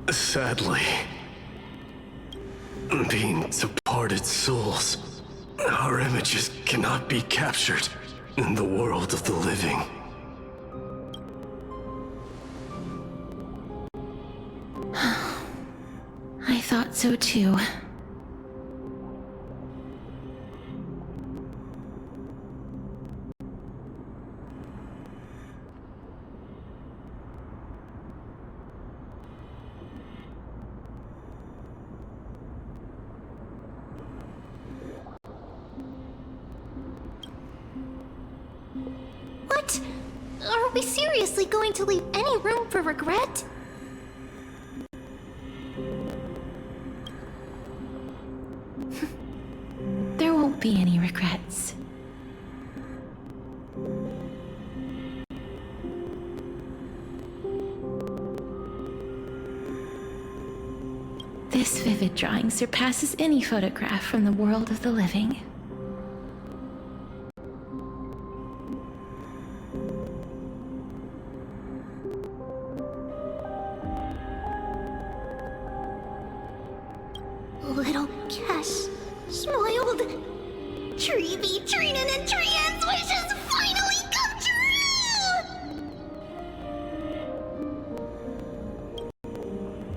Sadly, being departed souls, our images cannot be captured in the world of the living. I thought so too. What? Are we seriously going to leave any room for regret? There won't be any regrets. This vivid drawing surpasses any photograph from the world of the living. Little Cash smiled. Treevee, Trinin, and Trian's wishes finally come true!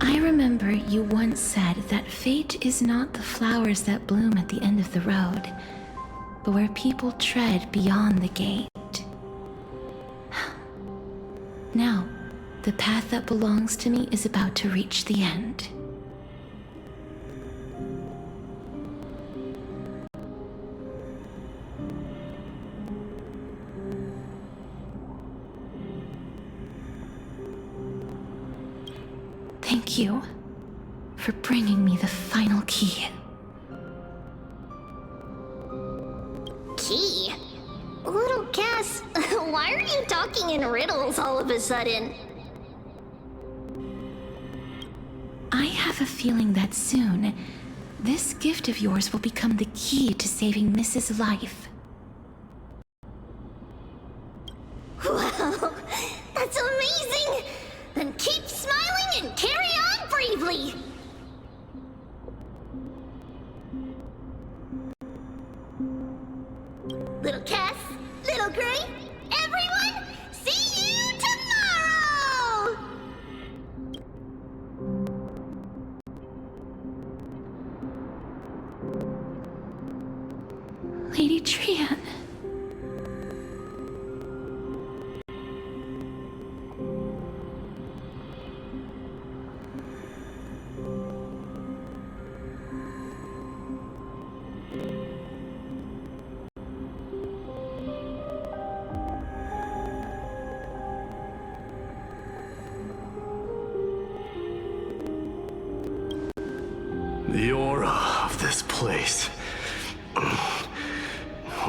I remember you once said that fate is not the flowers that bloom at the end of the road, but where people tread beyond the gate. Now, the path that belongs to me is about to reach the end. Thank you for bringing me the final key. Key? Little Cass, why are you talking in riddles all of a sudden? I have a feeling that soon, this gift of yours will become the key to saving Mrs. Life. Wow, that's amazing! Then keep smiling and carry on bravely! Little Cass, Little Gray, everyone, see you tomorrow! Lady Trian. The aura of this place.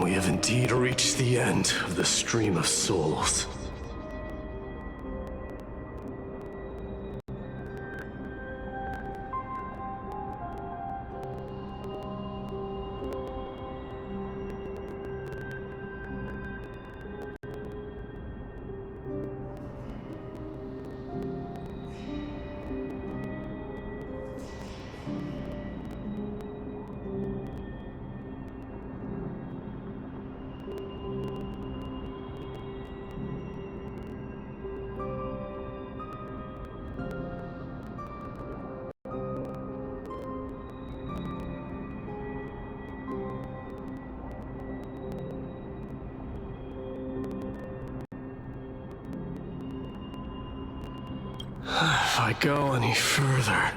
We have indeed reached the end of the stream of souls. If I go any further,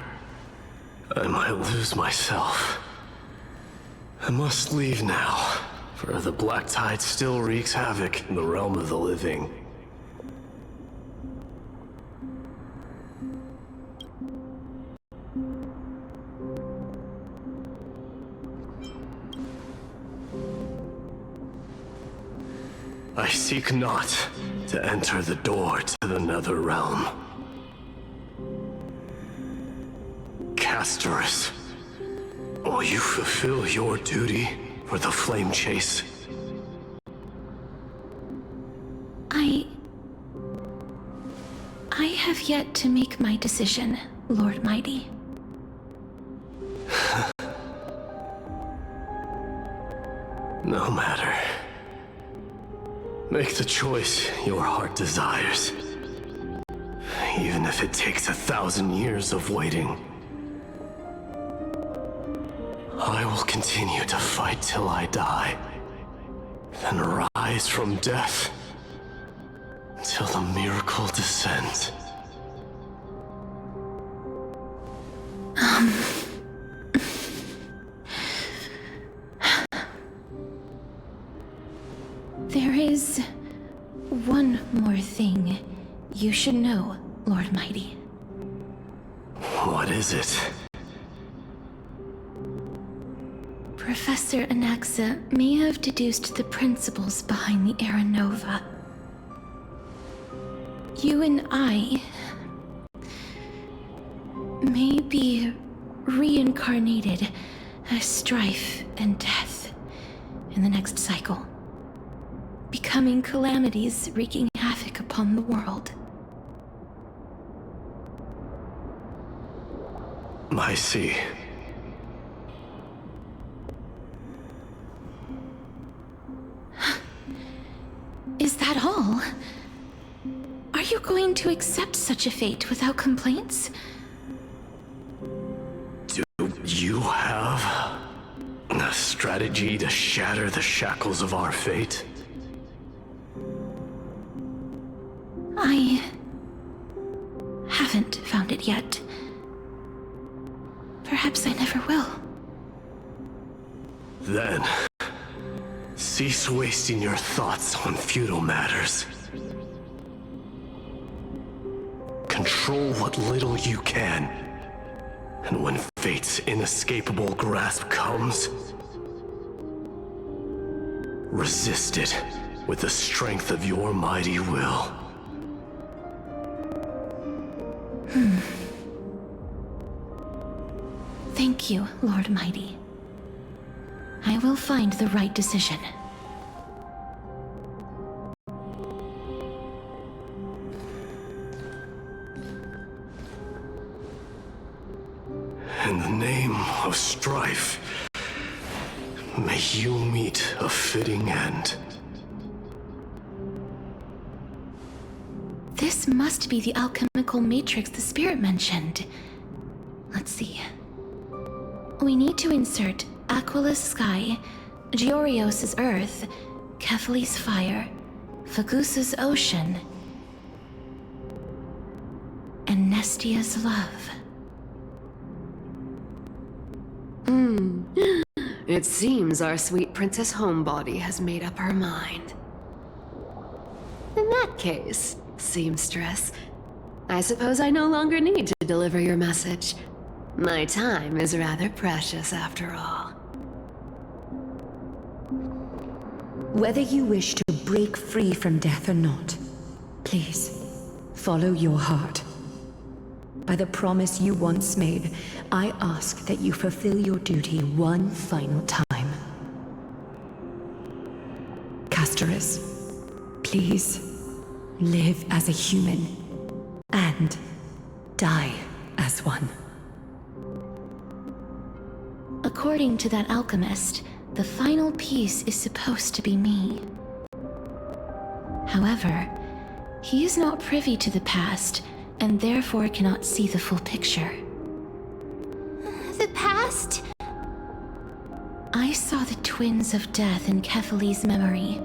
I might lose myself. I must leave now, for the black tide still wreaks havoc in the realm of the living. I seek not to enter the door to the nether realm. Castorus, will you fulfill your duty for the flame chase? I have yet to make my decision. Lord Mighty. No matter. Make the choice your heart desires. Even if it takes 1,000 years of waiting. I will continue to fight till I die. Then rise from death till the miracle descends. There is one more thing you should know, Lord Mighty. What is it? Professor Anaxa may have deduced the principles behind the Era Nova. You and I may be reincarnated as strife and death in the next cycle, becoming calamities wreaking havoc upon the world. I see. Is that all? Are you going to accept such a fate without complaints? Do you have a strategy to shatter the shackles of our fate? I haven't found it yet. Perhaps I never will. Then, cease wasting your thoughts on futile matters. Control what little you can. And when fate's inescapable grasp comes, resist it with the strength of your mighty will. Thank you, Lord Mighty. I will find the right decision. In the name of strife, may you meet a fitting end. This must be the alchemical matrix the spirit mentioned. Let's see. We need to insert Aquila's sky, Georios' earth, Kephali's fire, Fagusa's ocean, and Nestia's love. It seems our sweet Princess Homebody has made up her mind. In that case, seamstress, I suppose I no longer need to deliver your message. My time is rather precious after all. Whether you wish to break free from death or not, please, follow your heart. By the promise you once made, I ask that you fulfill your duty one final time. Castorus, please, live as a human, and die as one. According to that alchemist, the final piece is supposed to be me. However, he is not privy to the past, and therefore cannot see the full picture. The past? I saw the twins of death in Kephali's memory,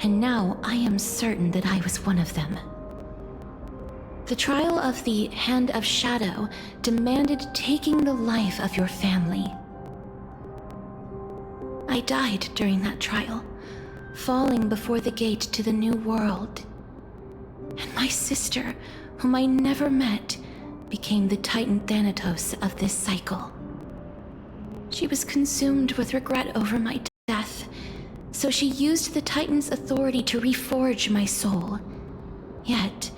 and now I am certain that I was one of them. The trial of the Hand of Shadow demanded taking the life of your family. I died during that trial, falling before the gate to the new world. And my sister, whom I never met, became the Titan Thanatos of this cycle. She was consumed with regret over my death, so she used the Titan's authority to reforge my soul. Yet,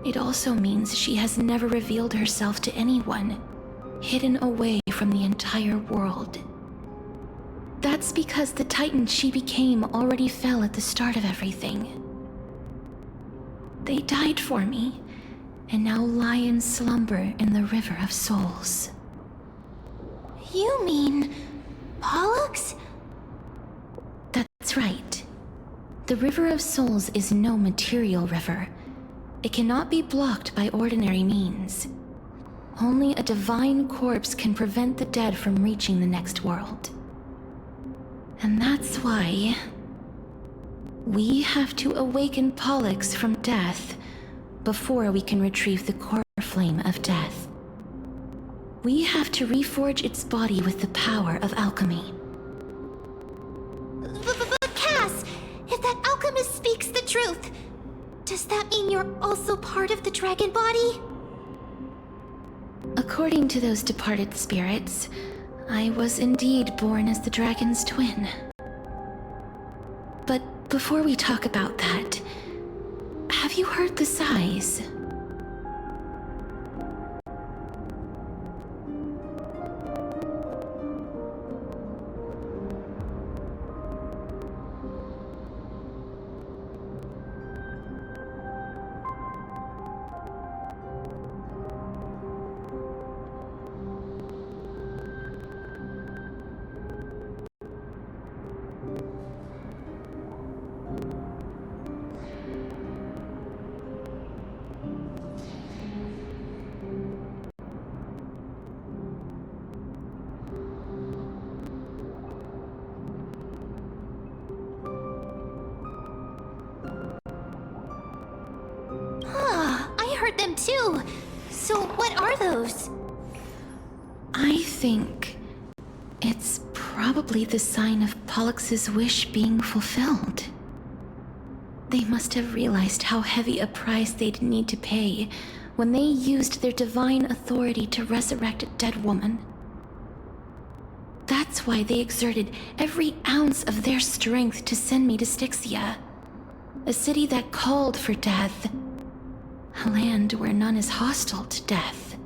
it also means she has never revealed herself to anyone, hidden away from the entire world. That's because the Titan she became already fell at the start of everything. They died for me, and now lie in slumber in the River of Souls. You mean... Pollux? That's right. The River of Souls is no material river. It cannot be blocked by ordinary means. Only a divine corpse can prevent the dead from reaching the next world. And that's why... we have to awaken Pollux from death before we can retrieve the core flame of death. We have to reforge its body with the power of alchemy. But Cass, if that alchemist speaks the truth, does that mean you're also part of the dragon body? According to those departed spirits, I was indeed born as the dragon's twin. But before we talk about that, have you heard the sighs? I heard them too. So what are those? I think it's probably the sign of Pollux's wish being fulfilled. They must have realized how heavy a price they'd need to pay when they used their divine authority to resurrect a dead woman. That's why they exerted every ounce of their strength to send me to Styxia, a city that called for death, a land where none is hostile to death.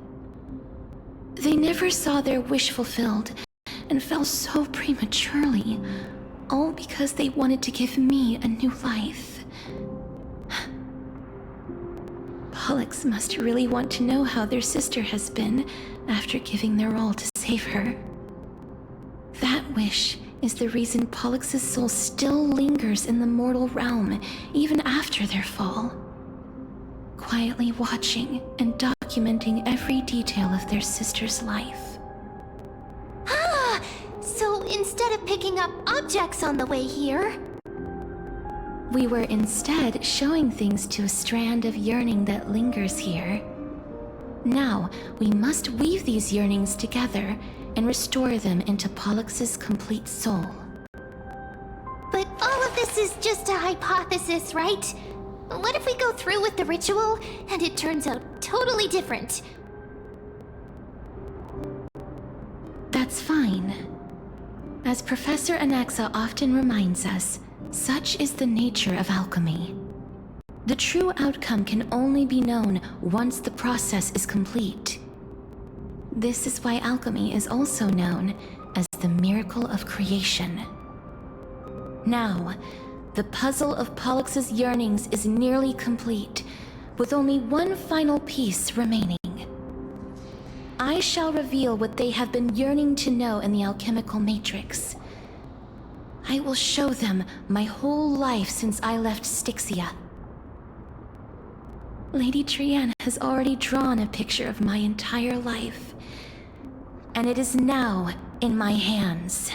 They never saw their wish fulfilled and fell so prematurely, all because they wanted to give me a new life. Pollux must really want to know how their sister has been after giving their all to save her. That wish is the reason Pollux's soul still lingers in the mortal realm even after their fall, quietly watching and documenting every detail of their sister's life. So instead of picking up objects on the way here... We were instead showing things to a strand of yearning that lingers here. Now, we must weave these yearnings together and restore them into Pollux's complete soul. But all of this is just a hypothesis, right? What if we go through with the ritual and it turns out totally different? That's fine. As Professor Anaxa often reminds us, such is the nature of alchemy. The true outcome can only be known once the process is complete. This is why alchemy is also known as the miracle of creation. Now, the puzzle of Pollux's yearnings is nearly complete, with only one final piece remaining. I shall reveal what they have been yearning to know in the alchemical matrix. I will show them my whole life since I left Styxia. Lady Triana has already drawn a picture of my entire life, and it is now in my hands.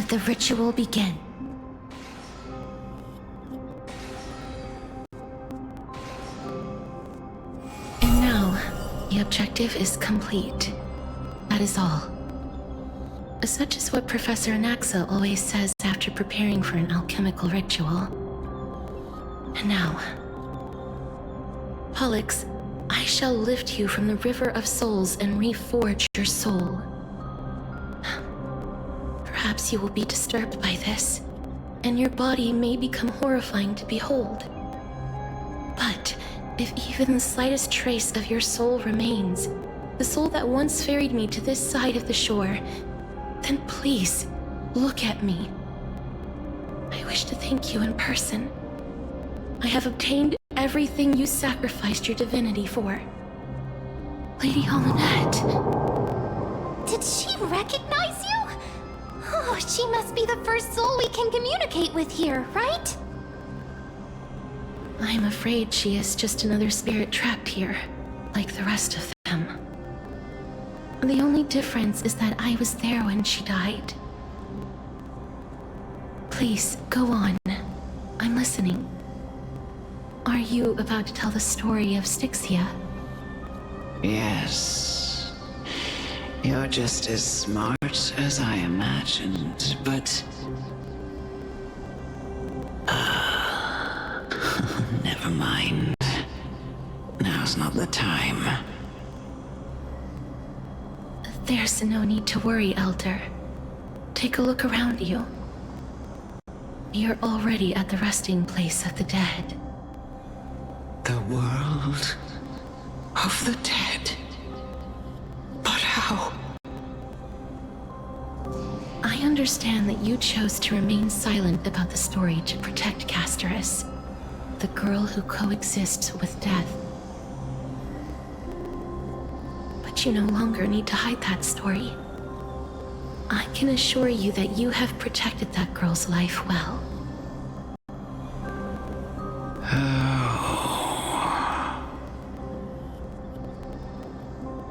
The ritual begin. And now, the objective is complete. That is all. Such is what Professor Anaxa always says after preparing for an alchemical ritual. And now, Pollux, I shall lift you from the river of souls and reforge your soul. Perhaps you will be disturbed by this, and your body may become horrifying to behold. But if even the slightest trace of your soul remains, the soul that once ferried me to this side of the shore, then please, look at me. I wish to thank you in person. I have obtained everything you sacrificed your divinity for. Lady Holonette. Did she recognize you? Oh, she must be the first soul we can communicate with here, right? I'm afraid she is just another spirit trapped here, like the rest of them. The only difference is that I was there when she died. Please, go on. I'm listening. Are you about to tell the story of Styxia? Yes. You're just as smart as I imagined, but... never mind. Now's not the time. There's no need to worry, Elder. Take a look around you. You're already at the resting place of the dead. The world of the dead? But how? I understand that you chose to remain silent about the story to protect Castorus. the girl who coexists with death. But you no longer need to hide that story. I can assure you that you have protected that girl's life well.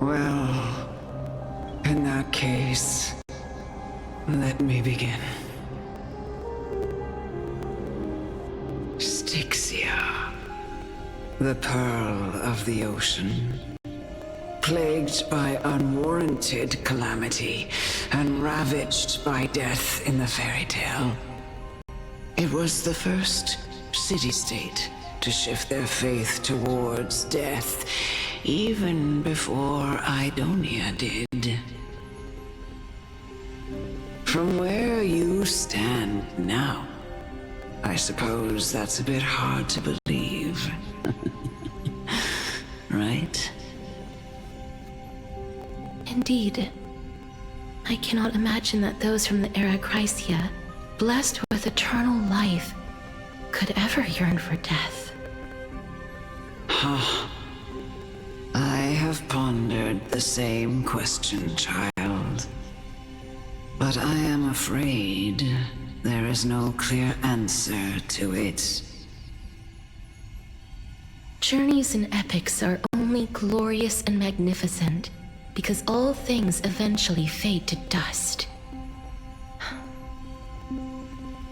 Well, in that case, let me begin. Styxia, the pearl of the ocean, plagued by unwarranted calamity and ravaged by death in the fairy tale. It was the first city-state to shift their faith towards death, even before Idonia did. From where you stand now, I suppose that's a bit hard to believe. Right? Indeed. I cannot imagine that those from the Era Chrysia, blessed with eternal life, could ever yearn for death. I have pondered the same question, child. But I am afraid there is no clear answer to it. Journeys and epics are only glorious and magnificent because all things eventually fade to dust.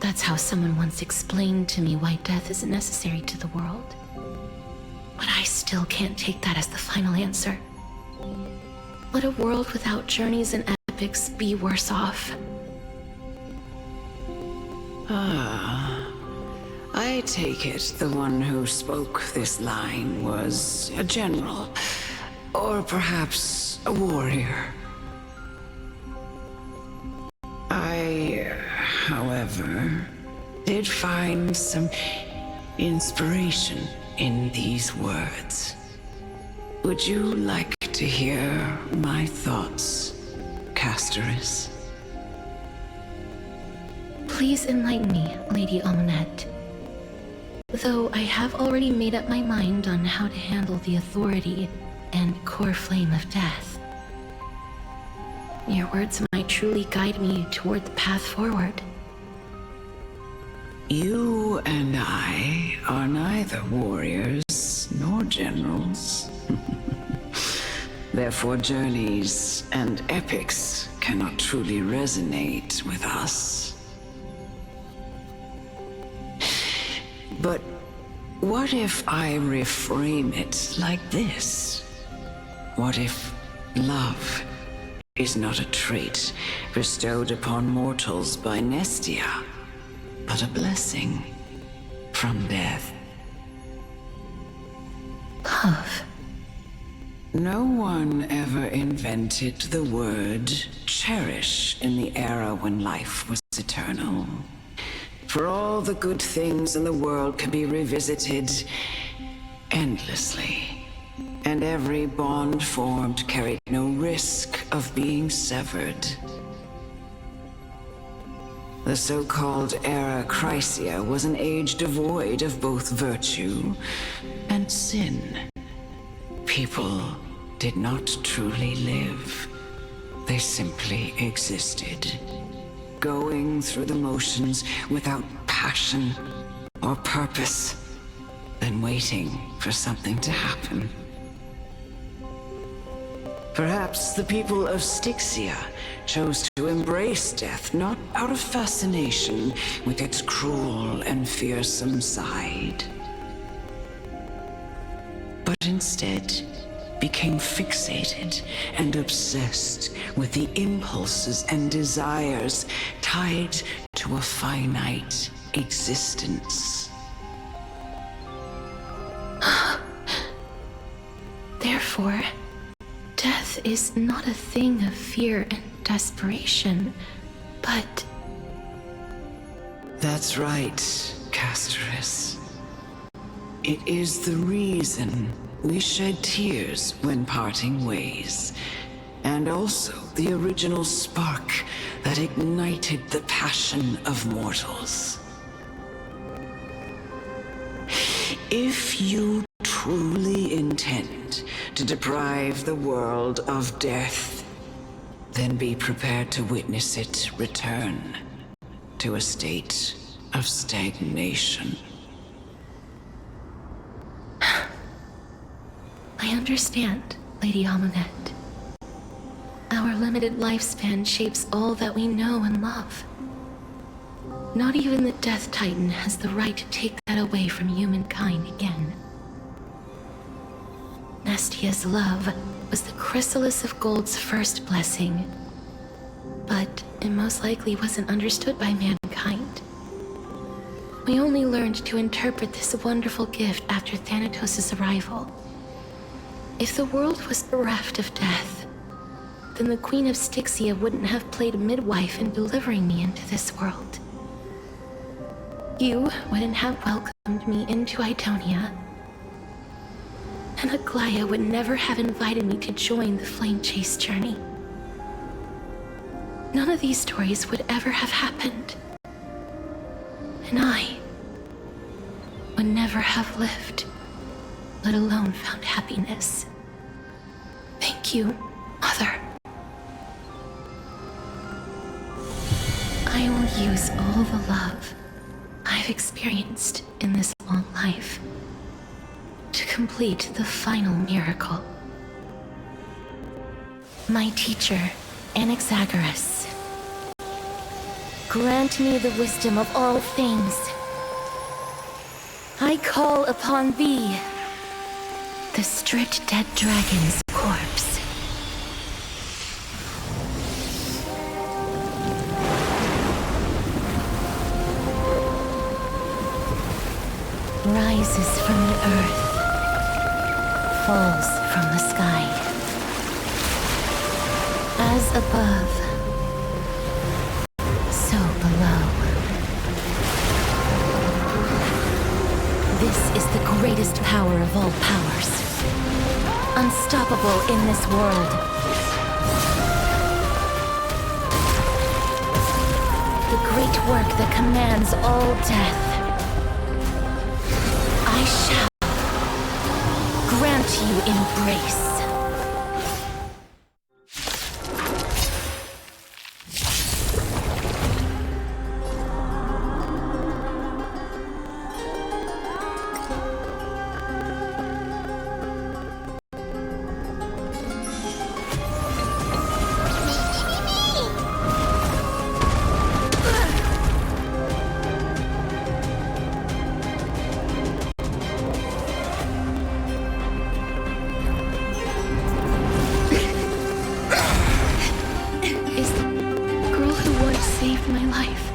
That's how someone once explained to me why death is necessary to the world. But I still can't take that as the final answer. Would a world without journeys and epics be worse off? I take it the one who spoke this line was a general, or perhaps a warrior. I, however, did find some inspiration in these words. Would you like to hear my thoughts, Castoris? Please enlighten me, Lady Amonette. Though I have already made up my mind on how to handle the authority and core flame of death. Your words might truly guide me toward the path forward. You and I are neither warriors nor generals. Therefore, journeys and epics cannot truly resonate with us. But what if I reframe it like this? What if love is not a trait bestowed upon mortals by Nestia, but a blessing from death? Love. No one ever invented the word cherish in the era when life was eternal. For all the good things in the world can be revisited endlessly, and every bond formed carried no risk of being severed. The so-called Era Chrysia was an age devoid of both virtue and sin. People did not truly live. They simply existed, going through the motions without passion or purpose, then waiting for something to happen. Perhaps the people of Styxia chose to embrace death not out of fascination with its cruel and fearsome side, but instead became fixated and obsessed with the impulses and desires tied to a finite existence. Therefore, death is not a thing of fear and desperation, but... That's right, Castoris. It is the reason we shed tears when parting ways, and also the original spark that ignited the passion of mortals. If you truly intend to deprive the world of death, then be prepared to witness it return to a state of stagnation. I understand, Lady Amunet. Our limited lifespan shapes all that we know and love. Not even the Death Titan has the right to take that away from humankind again. Nestia's love was the chrysalis of Gold's first blessing, but it most likely wasn't understood by mankind. We only learned to interpret this wonderful gift after Thanatos' arrival. If the world was bereft of death, then the Queen of Styxia wouldn't have played midwife in delivering me into this world. You wouldn't have welcomed me into Idonia, and Aglaya would never have invited me to join the Flame Chase journey. None of these stories would ever have happened, and I would never have lived, let alone found happiness. Thank you, Mother. I will use all the love I've experienced in this long life to complete the final miracle. My teacher, Anaxagoras, grant me the wisdom of all things. I call upon thee, the stripped dead dragon's corpse. Rises from the earth, falls from the sky. As above, so below. This is the greatest power of all powers. Unstoppable in this world. The great work that commands all death. I shall grant you embrace. My life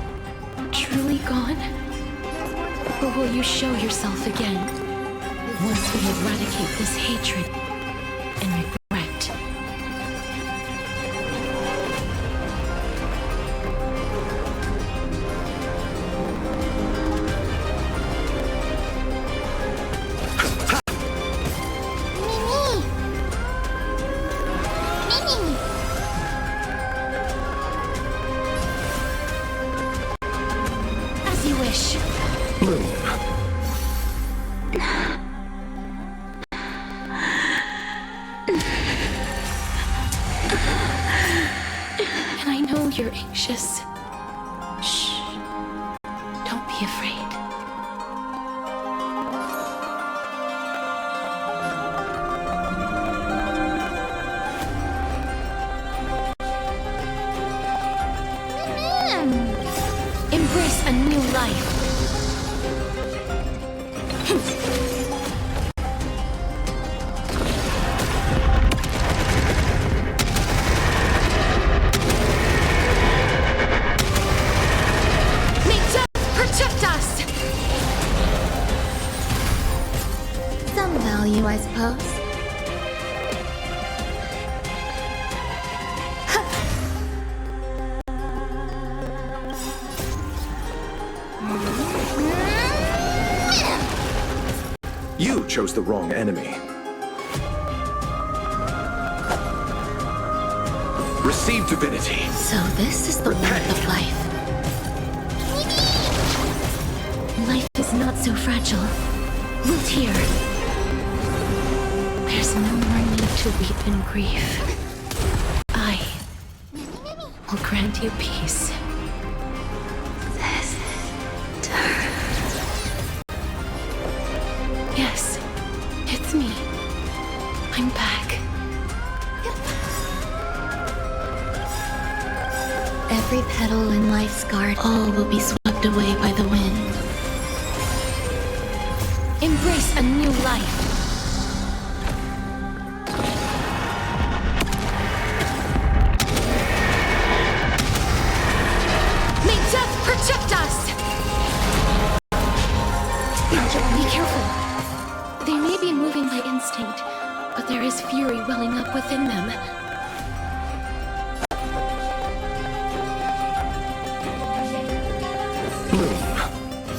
truly gone? Or will you show yourself again once we eradicate this hatred and regret? And I know you're anxious. Shh. Don't be afraid. Embrace a new life. I suppose. You chose the wrong enemy. Receive divinity. So this is the work of life. Life is not so fragile. will tear. There's no more need to weep in grief. I will grant you peace. Yes, it's me. I'm back. Every petal in life's garden, all will be swept away by the wind. Embrace a new life. May death protect us! Be careful. They may be moving by instinct, but there is fury welling up within them.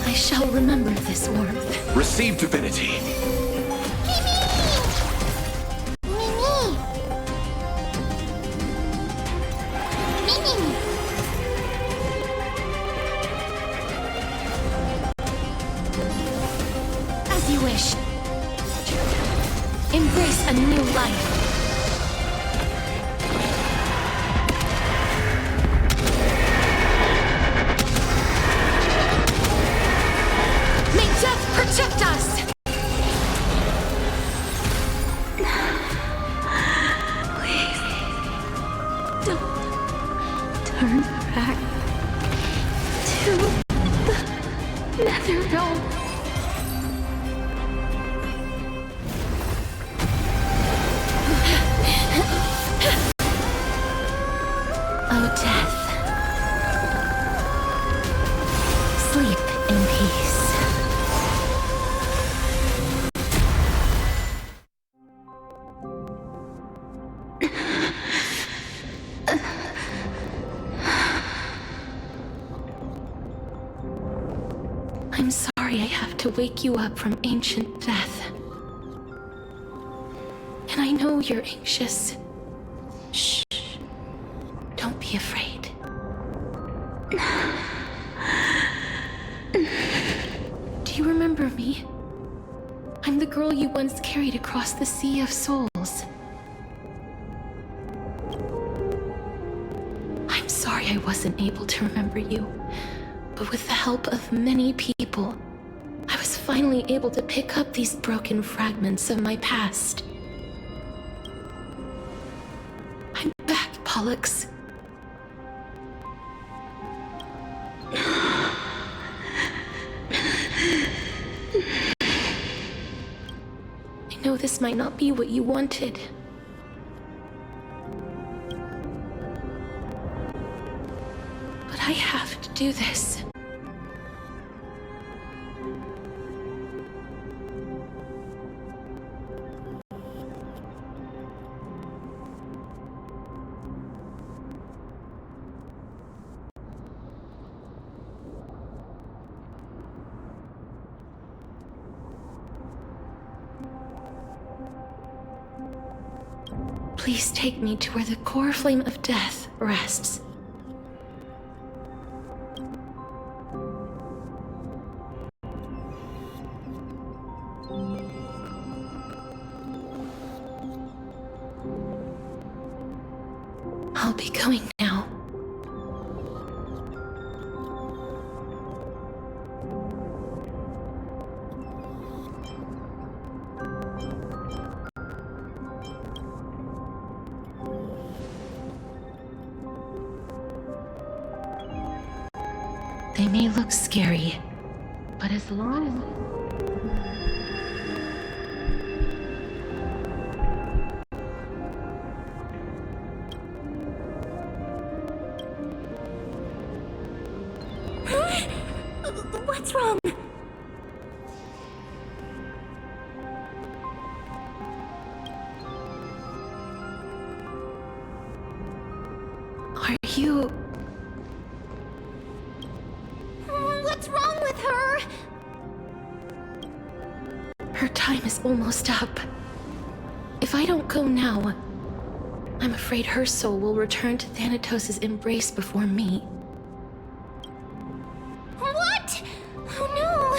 I shall remember this warmth. Receive divinity. As you wish. Embrace a new life. May death protect us! Please, don't turn back to the Netherrealm. Oh, death. Sleep in peace. I'm sorry I have to wake you up from ancient death. And I know you're anxious. Shh. Don't be afraid. Do you remember me? I'm the girl you once carried across the Sea of Souls. I'm sorry I wasn't able to remember you, but with the help of many people, I was finally able to pick up these broken fragments of my past. I'm back, Pollux. I know this might not be what you wanted. But I have to do this. Please take me to where the core flame of death rests. I'll be going now. They may look scary, but as long as... What's wrong? Are you... What's wrong with her? Her time is almost up. If I don't go now, I'm afraid her soul will return to Thanatos' embrace before me. What? Oh no!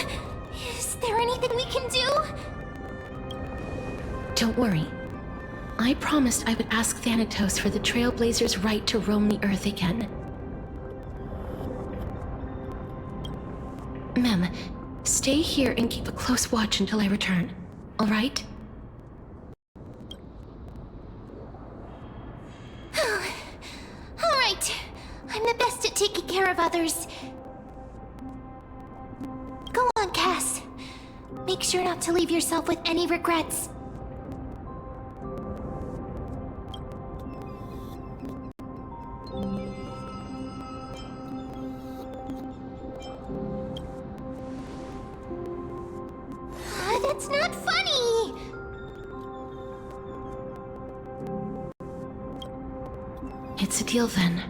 Is there anything we can do? don't worry. I promised I would ask Thanatos for the Trailblazers' right to roam the Earth again. Mem, stay here and keep a close watch until I return, all right? All right. I'm the best at taking care of others. Go on, Cass. Make sure not to leave yourself with any regrets. That's not funny! It's a deal then.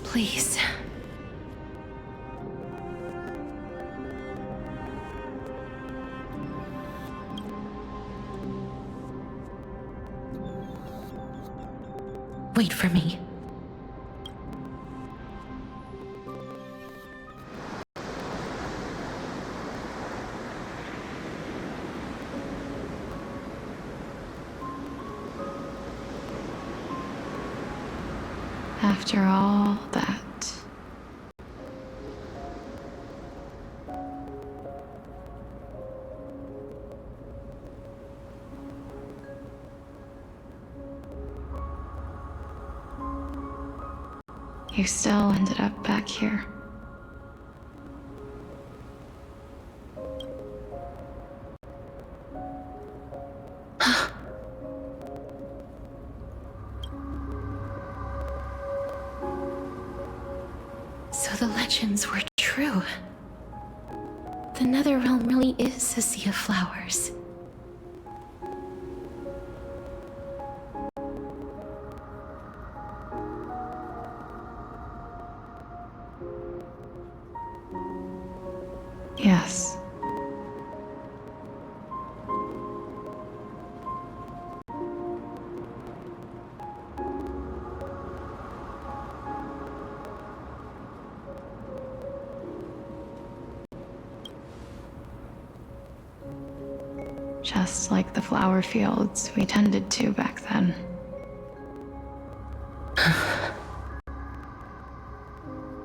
Please. Wait for me. After all that. You still ended up back here. So the legends were true. The Netherrealm really is a sea of flowers. Yes. Just like the flower fields we tended to back then.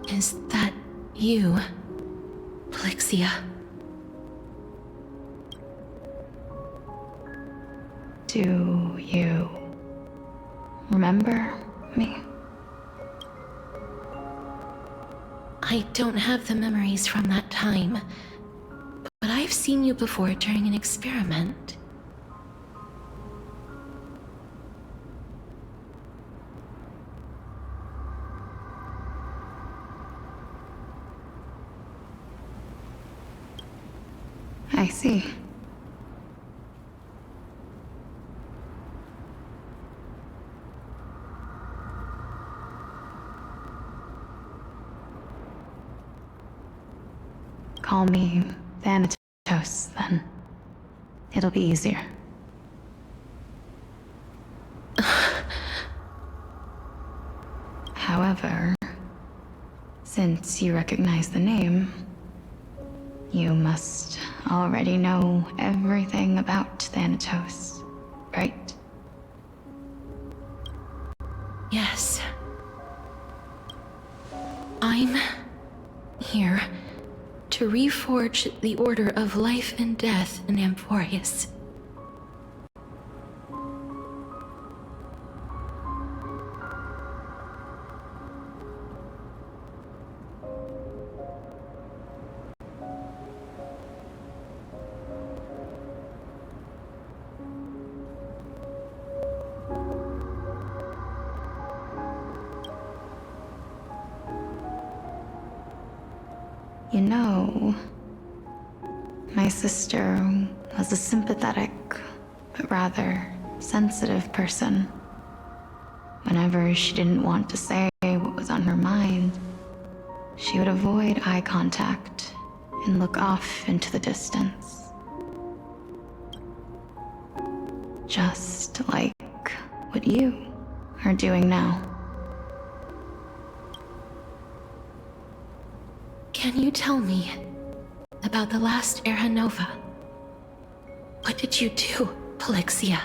Is that you, Plixia? Do you remember me? I don't have the memories from that time, but I've seen you before during an experiment. I see. Call me Thanatos, then. It'll be easier. However, since you recognize the name, you must already know everything about Thanatos, right? Yes. I'm here to reforge the order of life and death in Amphorius. You know, my sister was a sympathetic, but rather sensitive person. Whenever she didn't want to say what was on her mind, she would avoid eye contact and look off into the distance. Just like what you are doing now. Can you tell me about the last Era Nova? What did you do, Polixia?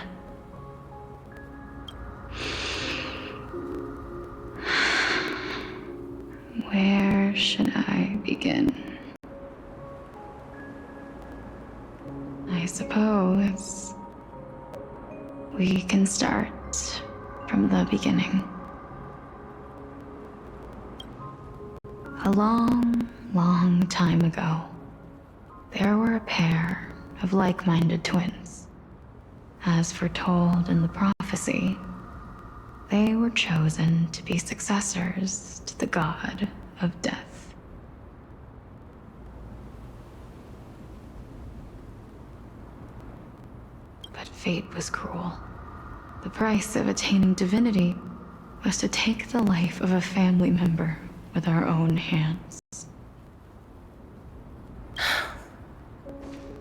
Where should I begin? I suppose we can start from the beginning. A long, long time ago, there were a pair of like-minded twins. As foretold in the prophecy, they were chosen to be successors to the god of death. But fate was cruel. The price of attaining divinity was to take the life of a family member with our own hands.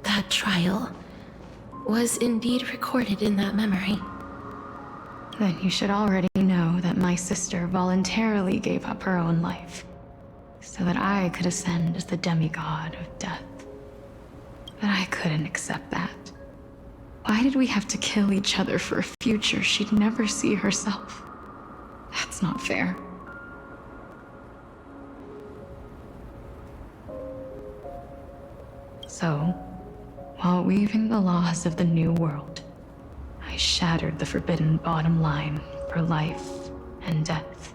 That trial was indeed recorded in that memory. Then you should already know that my sister voluntarily gave up her own life so that I could ascend as the demigod of death. But I couldn't accept that. Why did we have to kill each other for a future she'd never see herself? That's not fair. So, while weaving the laws of the new world, I shattered the forbidden bottom line for life and death.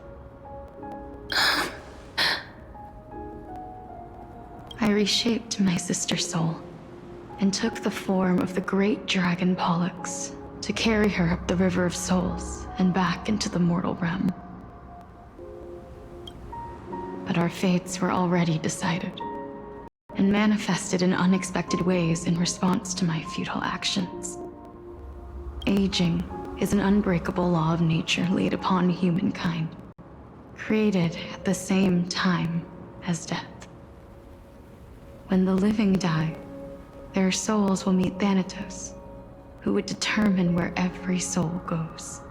I reshaped my sister's soul and took the form of the great dragon Pollux to carry her up the River of Souls and back into the mortal realm. But our fates were already decided and manifested in unexpected ways in response to my futile actions. Aging is an unbreakable law of nature laid upon humankind, created at the same time as death. When the living die, their souls will meet Thanatos, who would determine where every soul goes.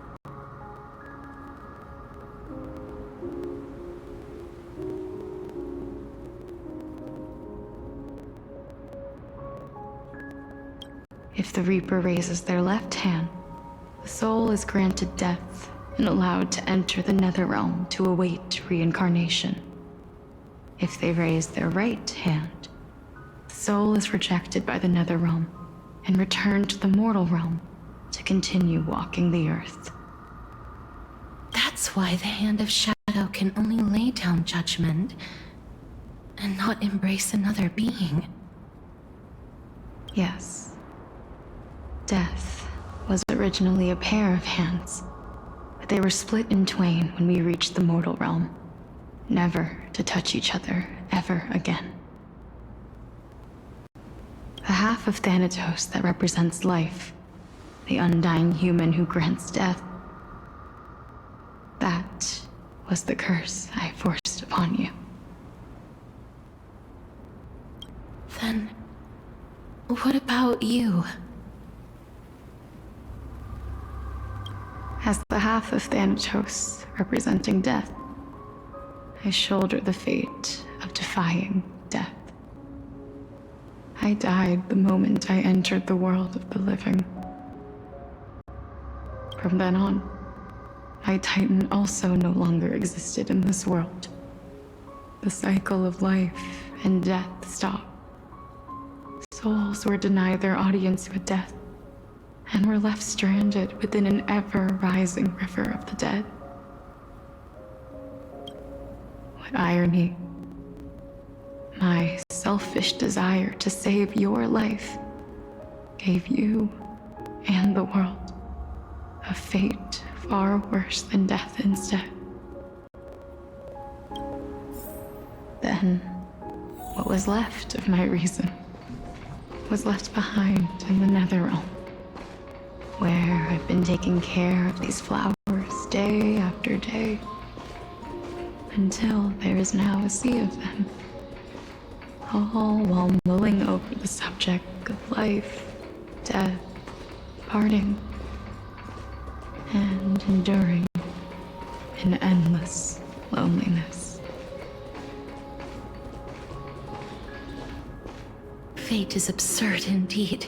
If the Reaper raises their left hand, the soul is granted death and allowed to enter the Netherrealm to await reincarnation. If they raise their right hand, the soul is rejected by the Netherrealm and returned to the mortal realm to continue walking the earth. That's why the Hand of Shadow can only lay down judgment and not embrace another being. Yes. Death was originally a pair of hands, but they were split in twain when we reached the mortal realm, never to touch each other ever again. The half of Thanatos that represents life, the undying human who grants death, that was the curse I forced upon you. Then, what about you? As the half of Thanatos representing death, I shoulder the fate of defying death. I died the moment I entered the world of the living. From then on, my Titan also no longer existed in this world. The cycle of life and death stopped. Souls were denied their audience with death, and were left stranded within an ever-rising river of the dead. What irony. My selfish desire to save your life gave you and the world a fate far worse than death instead. Then, what was left of my reason was left behind in the Netherrealm, where I've been taking care of these flowers day after day, until there is now a sea of them, all while mulling over the subject of life, death, parting, and enduring in endless loneliness. Fate is absurd indeed.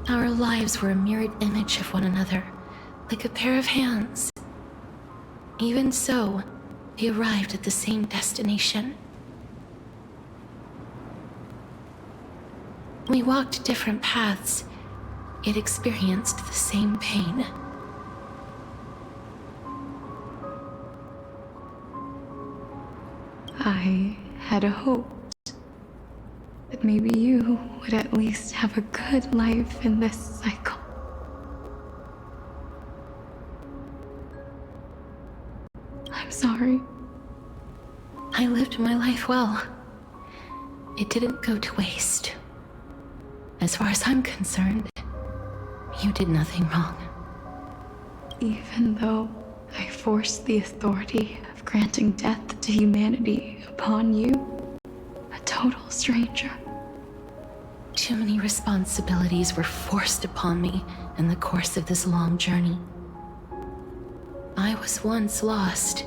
Our lives were a mirrored image of one another, like a pair of hands. Even so, we arrived at the same destination. We walked different paths, yet experienced the same pain. I had a hope that maybe you would at least have a good life in this cycle. I'm sorry. I lived my life well. It didn't go to waste. As far as I'm concerned, you did nothing wrong. Even though I forced the authority of granting death to humanity upon you, a total stranger. Too many responsibilities were forced upon me in the course of this long journey. I was once lost,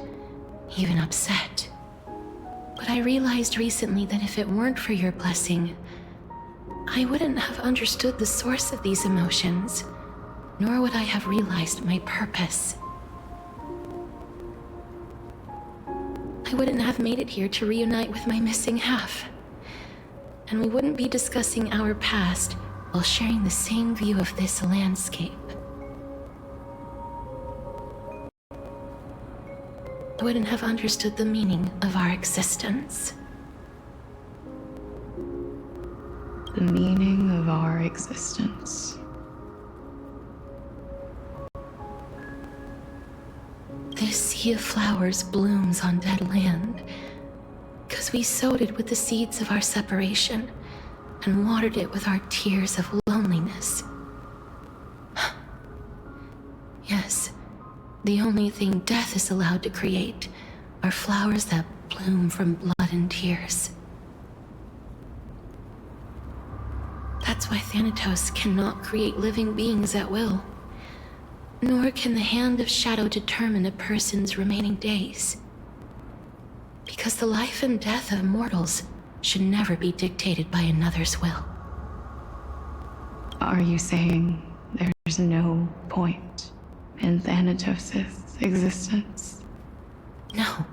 even upset. But I realized recently that if it weren't for your blessing, I wouldn't have understood the source of these emotions, nor would I have realized my purpose. I wouldn't have made it here to reunite with my missing half. And we wouldn't be discussing our past while sharing the same view of this landscape. I wouldn't have understood the meaning of our existence. The meaning of our existence. This sea of flowers blooms on dead land, because we sowed it with the seeds of our separation and watered it with our tears of loneliness. Yes, the only thing death is allowed to create are flowers that bloom from blood and tears. That's why Thanatos cannot create living beings at will, nor can the Hand of Shadow determine a person's remaining days. Because the life and death of mortals should never be dictated by another's will. Are you saying there's no point in Thanatos' existence? No.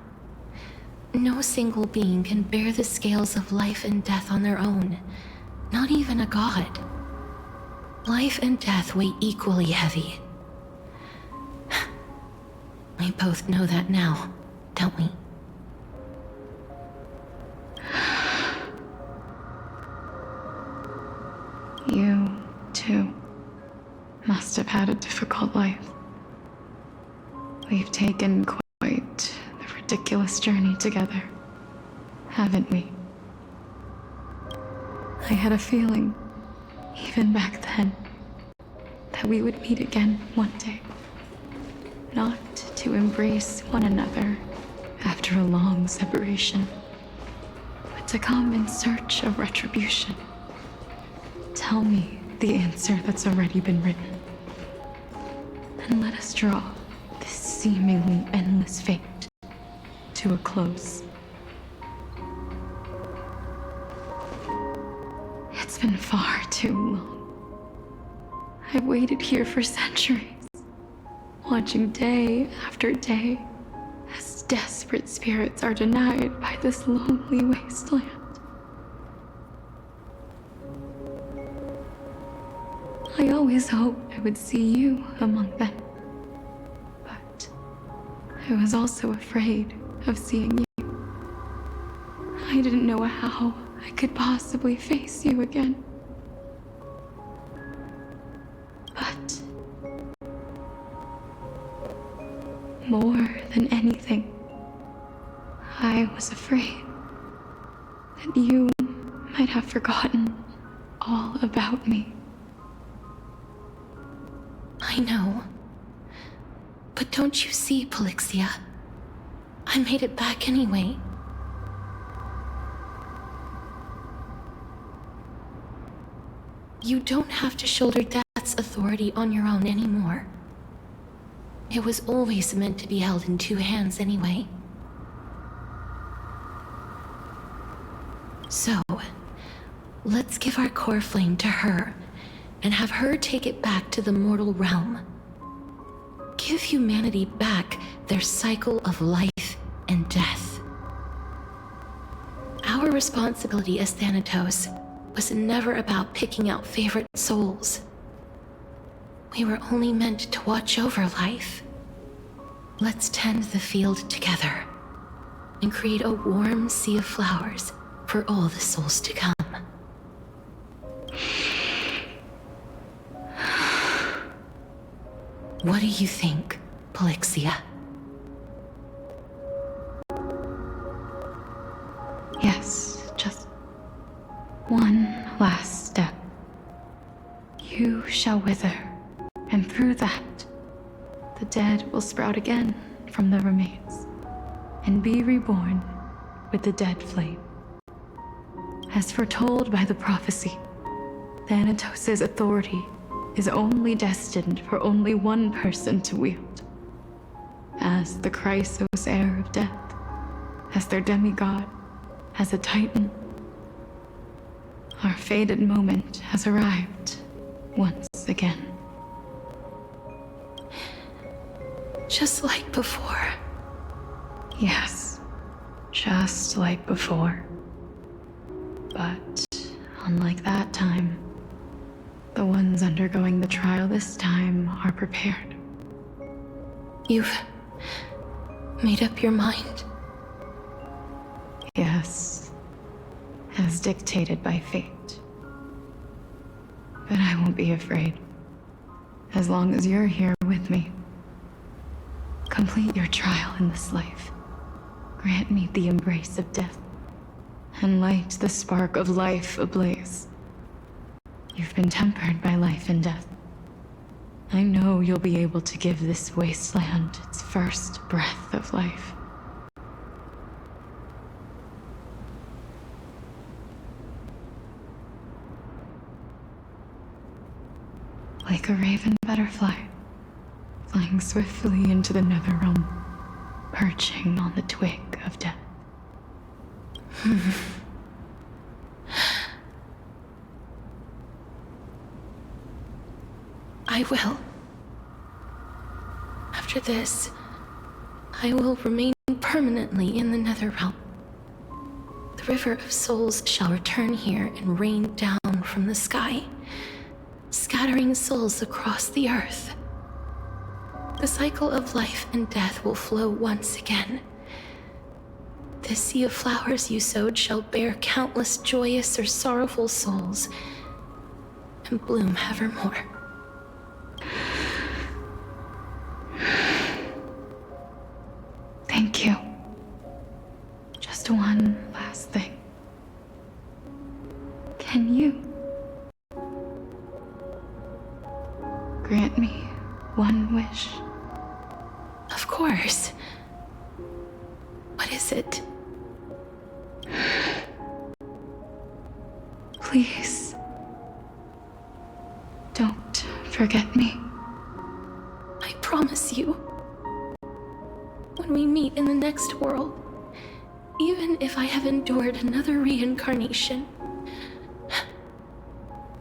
No single being can bear the scales of life and death on their own, not even a god. Life and death weigh equally heavy. We both know that now, don't we? You, too, must have had a difficult life. We've taken quite the ridiculous journey together, haven't we? I had a feeling, even back then, that we would meet again one day. Not to embrace one another after a long separation, but to come in search of retribution. Tell me the answer that's already been written, and let us draw this seemingly endless fate to a close. It's been far too long. I've waited here for centuries, watching day after day as desperate spirits are denied by this lonely wasteland. I always hoped I would see you among them, but I was also afraid of seeing you. I didn't know how I could possibly face you again. But more than anything, I was afraid that you might have forgotten all about me. I know. But don't you see, Polixia? I made it back anyway. You don't have to shoulder Death's authority on your own anymore. It was always meant to be held in two hands anyway. So, let's give our core flame to her and have her take it back to the mortal realm. Give humanity back their cycle of life and death. Our responsibility as Thanatos was never about picking out favorite souls. We were only meant to watch over life. Let's tend the field together and create a warm sea of flowers for all the souls to come. What do you think, Polixia? Yes, just one last step. You shall wither, and through that, the dead will sprout again from the remains, and be reborn with the dead flame. As foretold by the prophecy, Thanatos' authority is only destined for only one person to wield. As the Chrysos heir of death, as their demigod, as a titan. Our fated moment has arrived once again. Just like before. Yes, just like before. But unlike that time, the ones undergoing the trial this time are prepared. You've made up your mind? Yes, as dictated by fate. But I won't be afraid, as long as you're here with me. Complete your trial in this life. Grant me the embrace of death, and light the spark of life ablaze. You've been tempered by life and death. I know you'll be able to give this wasteland its first breath of life. Like a raven butterfly, flying swiftly into the netherrealm, perching on the twig of death. I will. After this, I will remain permanently in the Netherrealm. The River of Souls shall return here and rain down from the sky, scattering souls across the earth. The cycle of life and death will flow once again. This sea of flowers you sowed shall bear countless joyous or sorrowful souls, and bloom evermore. Thank you. Just one last thing. Can you grant me one wish? Of course. What is it? Please, don't forget me. I promise you. When we meet in the next world, even if I have endured another reincarnation,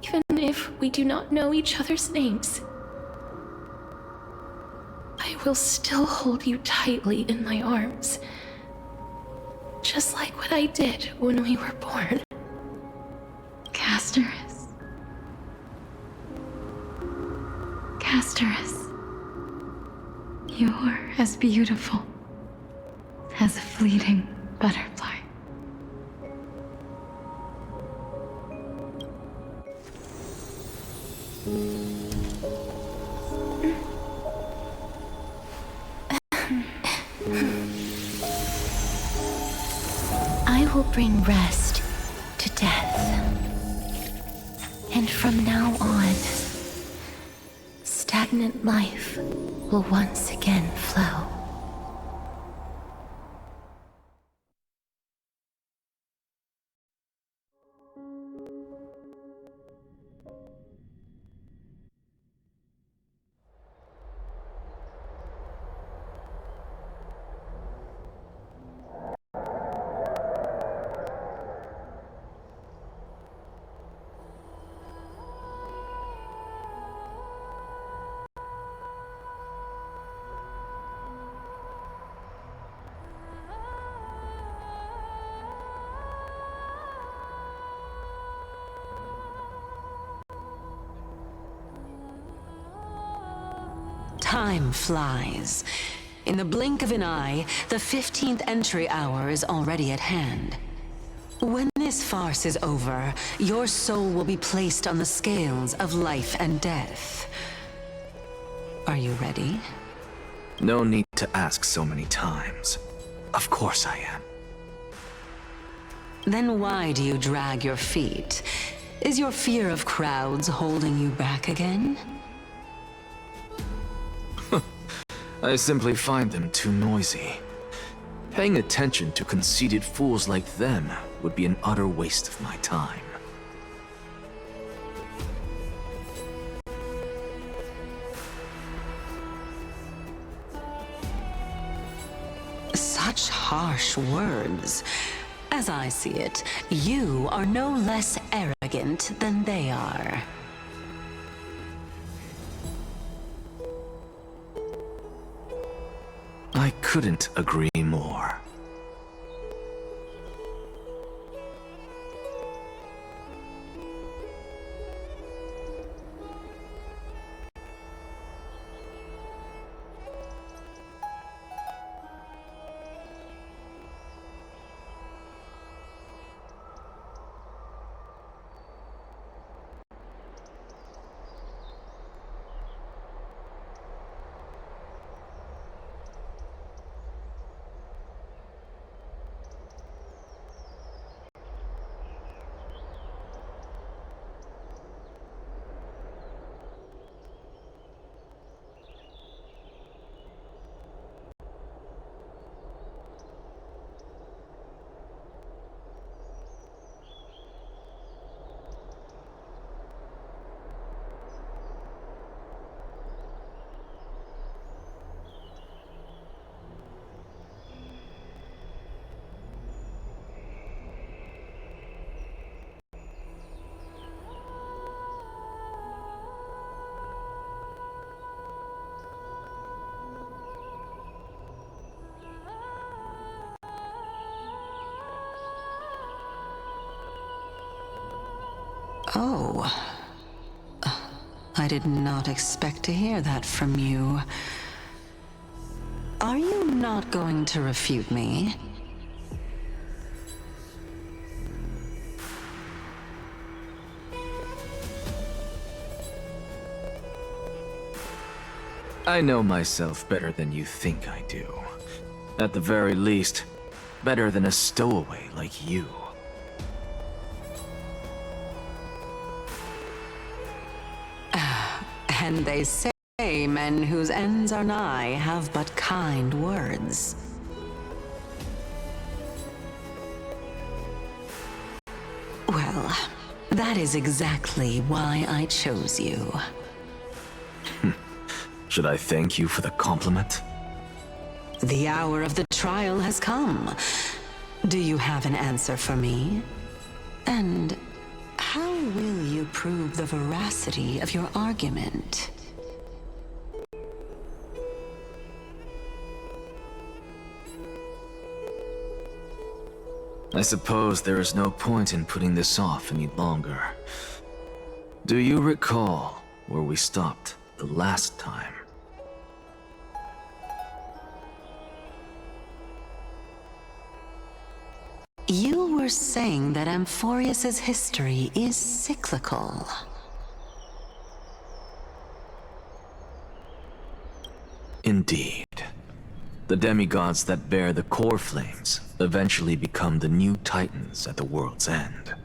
even if we do not know each other's names, I will still hold you tightly in my arms, just like what I did when we were born. Castoris. Castoris. You're as beautiful as a fleeting butterfly. I will bring rest to death. And from now on, stagnant life will once again flow. Time flies. In the blink of an eye, the 15th entry hour is already at hand. When this farce is over, your soul will be placed on the scales of life and death. Are you ready? No need to ask so many times. Of course I am. Then why do you drag your feet? Is your fear of crowds holding you back again? I simply find them too noisy. Paying attention to conceited fools like them would be an utter waste of my time. Such harsh words. As I see it, you are no less arrogant than they are. I couldn't agree more. Oh. I did not expect to hear that from you. Are you not going to refute me? I know myself better than you think I do. At the very least, better than a stowaway like you. And they say men whose ends are nigh have but kind words. Well, that is exactly why I chose you. Should I thank you for the compliment? The hour of the trial has come. Do you have an answer for me? And how will you prove the veracity of your argument? I suppose there is no point in putting this off any longer. Do you recall where we stopped the last time? You were saying that Amphorius's history is cyclical. Indeed. The demigods that bear the core flames eventually become the new titans at the world's end.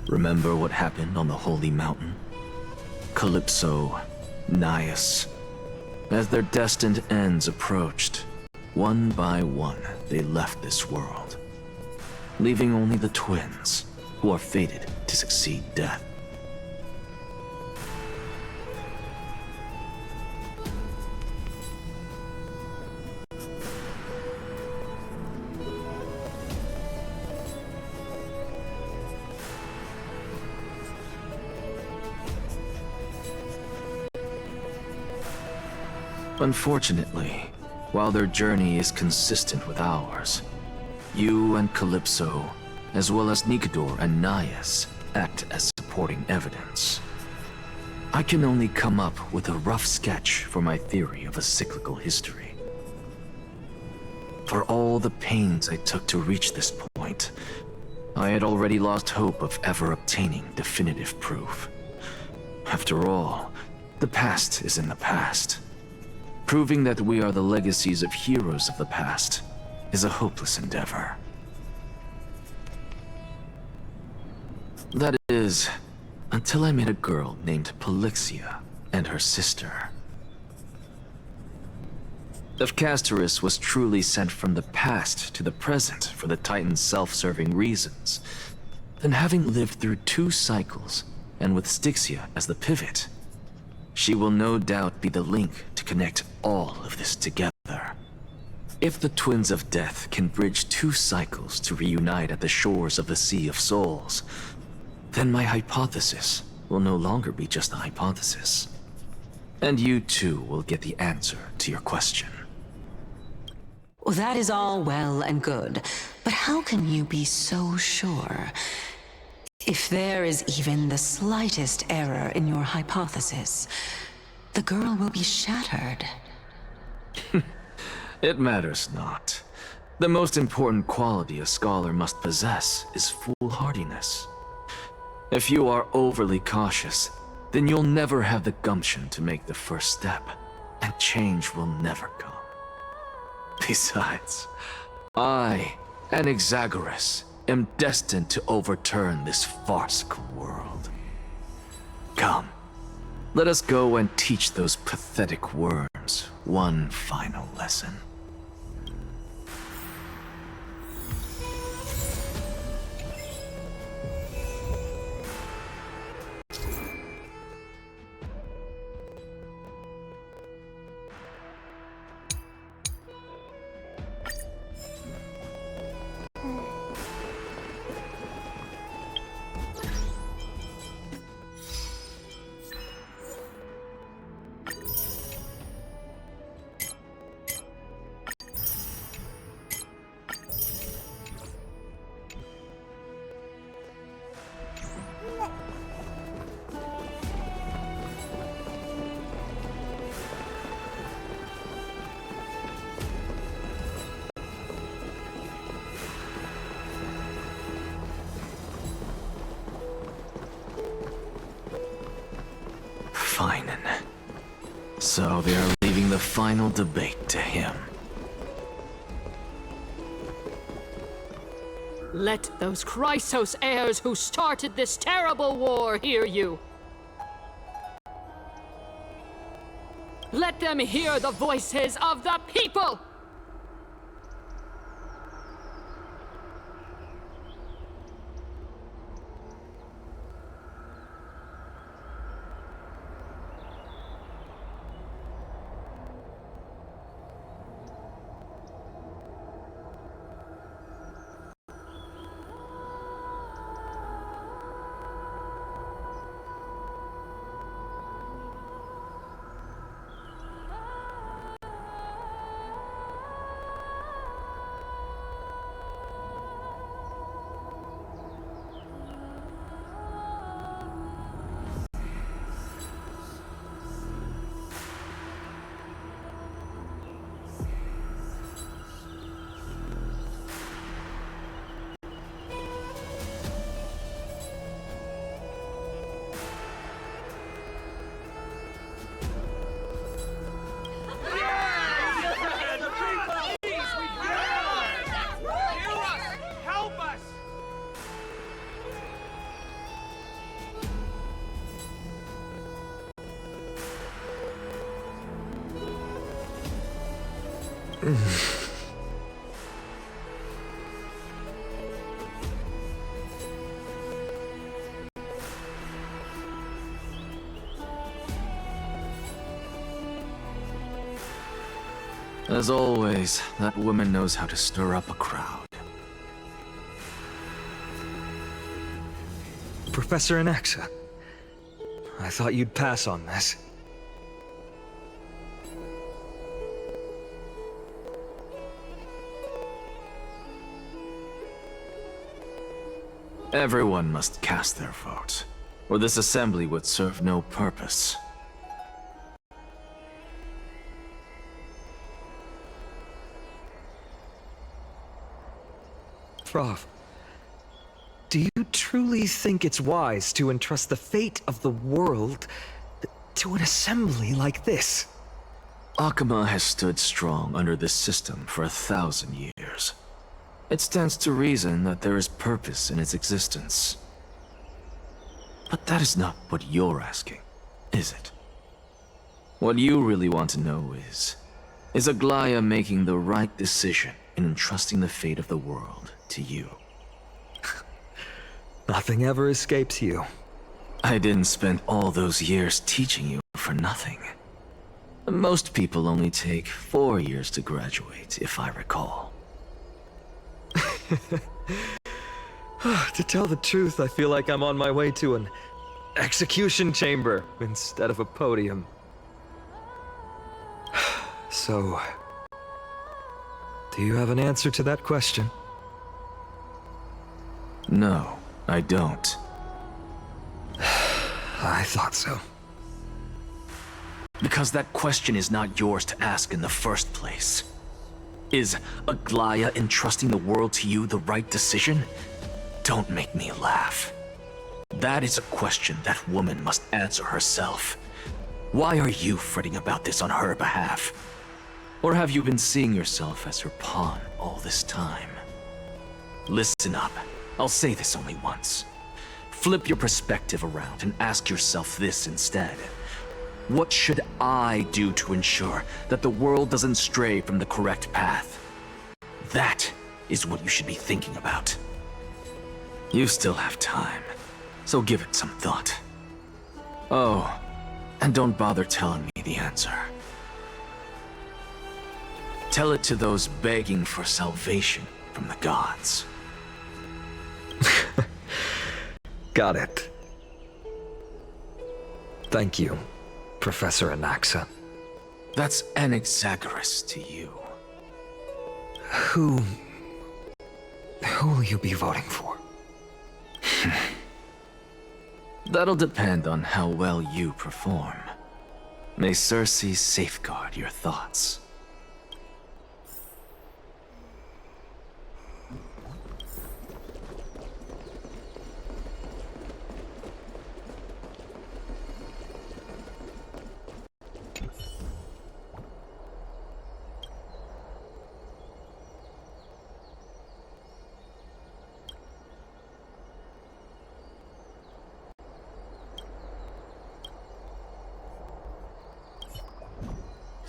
Remember what happened on the Holy Mountain? Calypso, Naias. As their destined ends approached, one by one they left this world, leaving only the twins, who are fated to succeed death. Unfortunately, while their journey is consistent with ours, you and Calypso, as well as Nikador and Naias, act as supporting evidence. I can only come up with a rough sketch for my theory of a cyclical history. For all the pains I took to reach this point, I had already lost hope of ever obtaining definitive proof. After all, the past is in the past. Proving that we are the legacies of heroes of the past is a hopeless endeavor. That is, until I met a girl named Polixia and her sister. If Castorus was truly sent from the past to the present for the Titan's self-serving reasons, then having lived through 2 cycles, and with Styxia as the pivot, she will no doubt be the link to connect all of this together. If the Twins of Death can bridge 2 cycles to reunite at the shores of the Sea of Souls, then my hypothesis will no longer be just a hypothesis. And you too will get the answer to your question. Well, that is all well and good, but how can you be so sure? If there is even the slightest error in your hypothesis, the girl will be shattered. It matters not. The most important quality a scholar must possess is foolhardiness. If you are overly cautious, then you'll never have the gumption to make the first step, and change will never come. Besides, I, Anaxagoras, am destined to overturn this farcical world. Come, let us go and teach those pathetic worms one final lesson. Fine. So they are leaving the final debate to him. Let those Chrysos heirs who started this terrible war hear you. Let them hear the voices of the people! As always, that woman knows how to stir up a crowd. Professor Anaxa, I thought you'd pass on this. Everyone must cast their vote, or this assembly would serve no purpose. Prof, do you truly think it's wise to entrust the fate of the world to an assembly like this? Akama has stood strong under this system for 1,000 years. It stands to reason that there is purpose in its existence. But that is not what you're asking, is it? What you really want to know is Aglaya making the right decision in entrusting the fate of the world to you? Nothing ever escapes you. I didn't spend all those years teaching you for nothing. Most people only take 4 years to graduate, if I recall. To tell the truth, I feel like I'm on my way to an execution chamber instead of a podium. So, do you have an answer to that question? No, I don't. I thought so. Because that question is not yours to ask in the first place. Is Aglaya entrusting the world to you the right decision? Don't make me laugh. That is a question that woman must answer herself. Why are you fretting about this on her behalf? Or have you been seeing yourself as her pawn all this time? Listen up. I'll say this only once. Flip your perspective around and ask yourself this instead. What should I do to ensure that the world doesn't stray from the correct path? That is what you should be thinking about. You still have time, so give it some thought. Oh, and don't bother telling me the answer. Tell it to those begging for salvation from the gods. Got it. Thank you, Professor Anaxa. That's Anaxagoras to you. Who will you be voting for? That'll depend on how well you perform. May Circe safeguard your thoughts.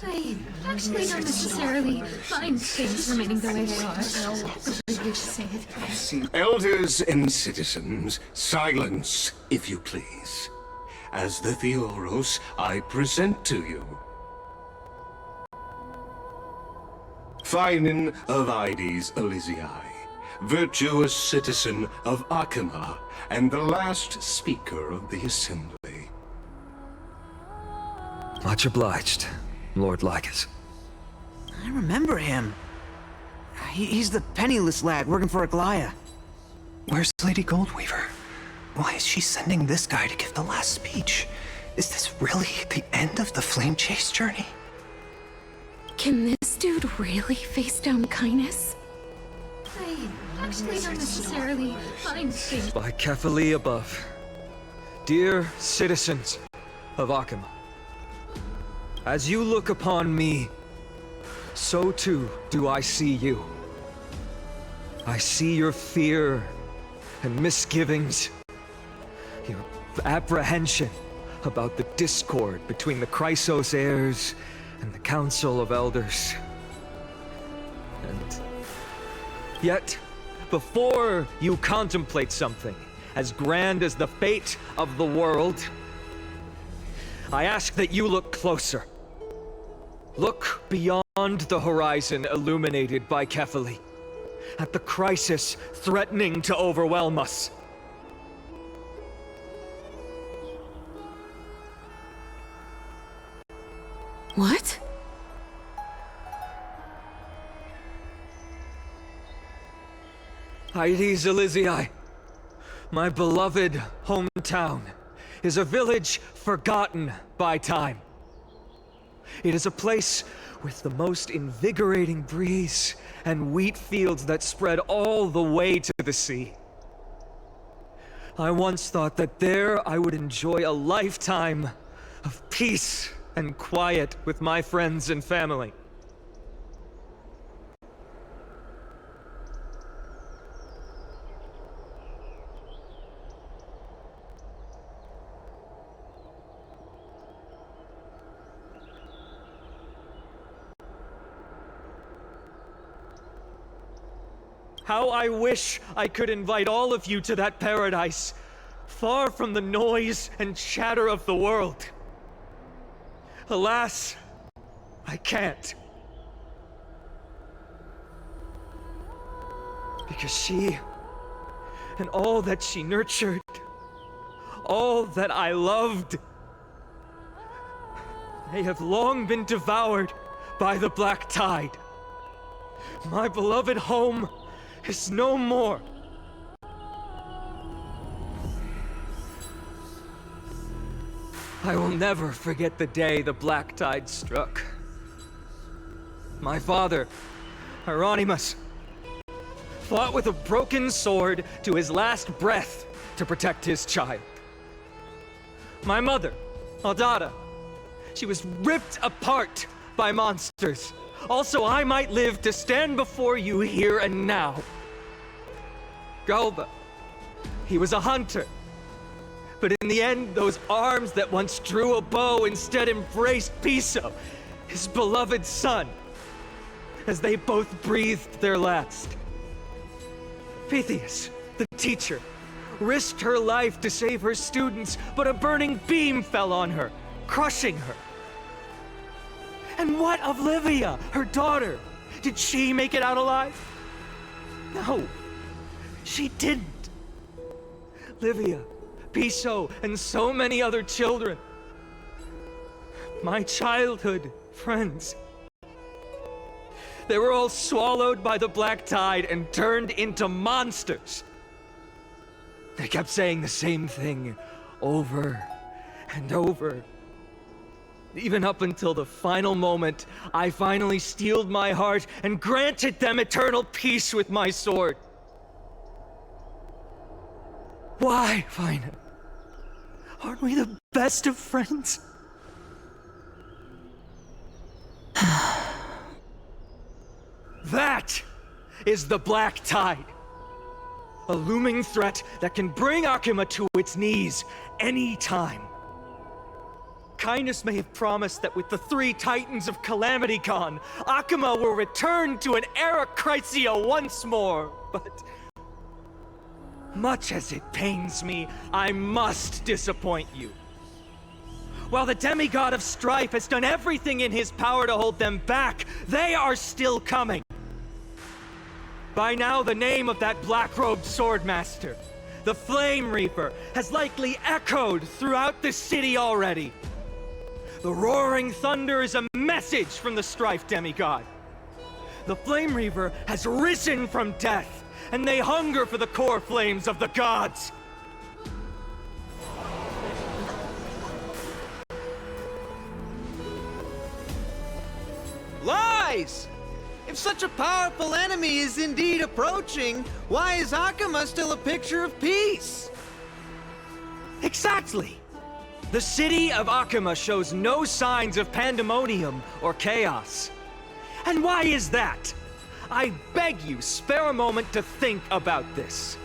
I actually don't necessarily mind things remaining the way they are. I wish to say it. Elders and citizens, silence, if you please. As the Theoros, I present to you Phinin of Ides Elysiae, virtuous citizen of Akama, and the last speaker of the assembly. Much obliged, Lord Lycus. I remember him. He's the penniless lad working for Aglaya. Where's Lady Goldweaver? Why is she sending this guy to give the last speech? Is this really the end of the Flame Chase journey? Can this dude really face down kindness? I actually don't necessarily mind things. By Kephali above. Dear citizens of Akama, as you look upon me, so too do I see you. I see your fear and misgivings, your apprehension about the discord between the Chrysos heirs and the Council of Elders. And yet, before you contemplate something as grand as the fate of the world, I ask that you look closer. Look beyond the horizon illuminated by Kefali, at the crisis threatening to overwhelm us. What? Hydes Elysiae, my beloved hometown, is a village forgotten by time. It is a place with the most invigorating breeze and wheat fields that spread all the way to the sea. I once thought that there I would enjoy a lifetime of peace and quiet with my friends and family. How I wish I could invite all of you to that paradise, far from the noise and chatter of the world. Alas, I can't. Because she, and all that she nurtured, all that I loved, they have long been devoured by the black tide. My beloved home is no more. I will never forget the day the black tide struck. My father, Hieronymus, fought with a broken sword to his last breath to protect his child. My mother, Aldada, she was ripped apart by monsters. Also, I might live to stand before you here and now. Galba, he was a hunter. But in the end, those arms that once drew a bow instead embraced Piso, his beloved son, as they both breathed their last. Pythias, the teacher, risked her life to save her students, but a burning beam fell on her, crushing her. And what of Livia, her daughter? Did she make it out alive? No, she didn't. Livia, Piso, and so many other children. My childhood friends. They were all swallowed by the black tide and turned into monsters. They kept saying the same thing over and over. Even up until the final moment, I finally steeled my heart and granted them eternal peace with my sword. Why, Vina? Aren't we the best of friends? That is the black tide. A looming threat that can bring Akima to its knees any time. Kindness may have promised that with the 3 Titans of Calamity Con, Akima will return to an era Chrysia once more, but much as it pains me, I must disappoint you. While the demigod of strife has done everything in his power to hold them back, they are still coming. By now, the name of that black-robed swordmaster, the Flame Reaper, has likely echoed throughout the city already. The roaring thunder is a message from the strife demigod. The Flame Reaper has risen from death, and they hunger for the core flames of the gods. Lies! If such a powerful enemy is indeed approaching, why is Akima still a picture of peace? Exactly! The city of Akima shows no signs of pandemonium or chaos. And why is that? I beg you, spare a moment to think about this.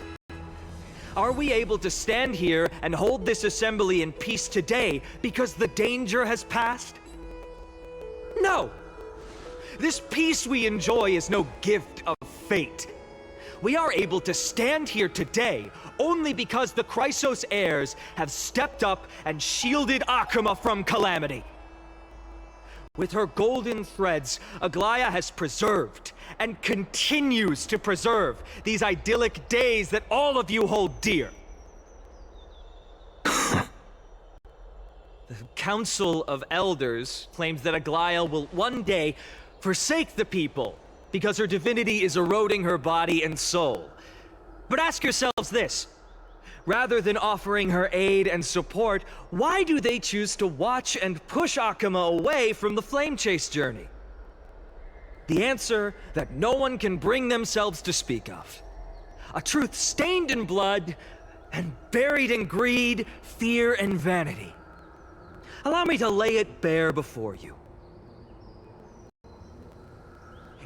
Are we able to stand here and hold this assembly in peace today because the danger has passed? No! This peace we enjoy is no gift of fate. We are able to stand here today only because the Chrysos heirs have stepped up and shielded Akuma from calamity. With her golden threads, Aglaya has preserved and continues to preserve these idyllic days that all of you hold dear. The Council of Elders claims that Aglaya will one day forsake the people because her divinity is eroding her body and soul. But ask yourselves this. Rather than offering her aid and support, why do they choose to watch and push Akuma away from the Flame Chase journey? The answer that no one can bring themselves to speak of. A truth stained in blood and buried in greed, fear, and vanity. Allow me to lay it bare before you.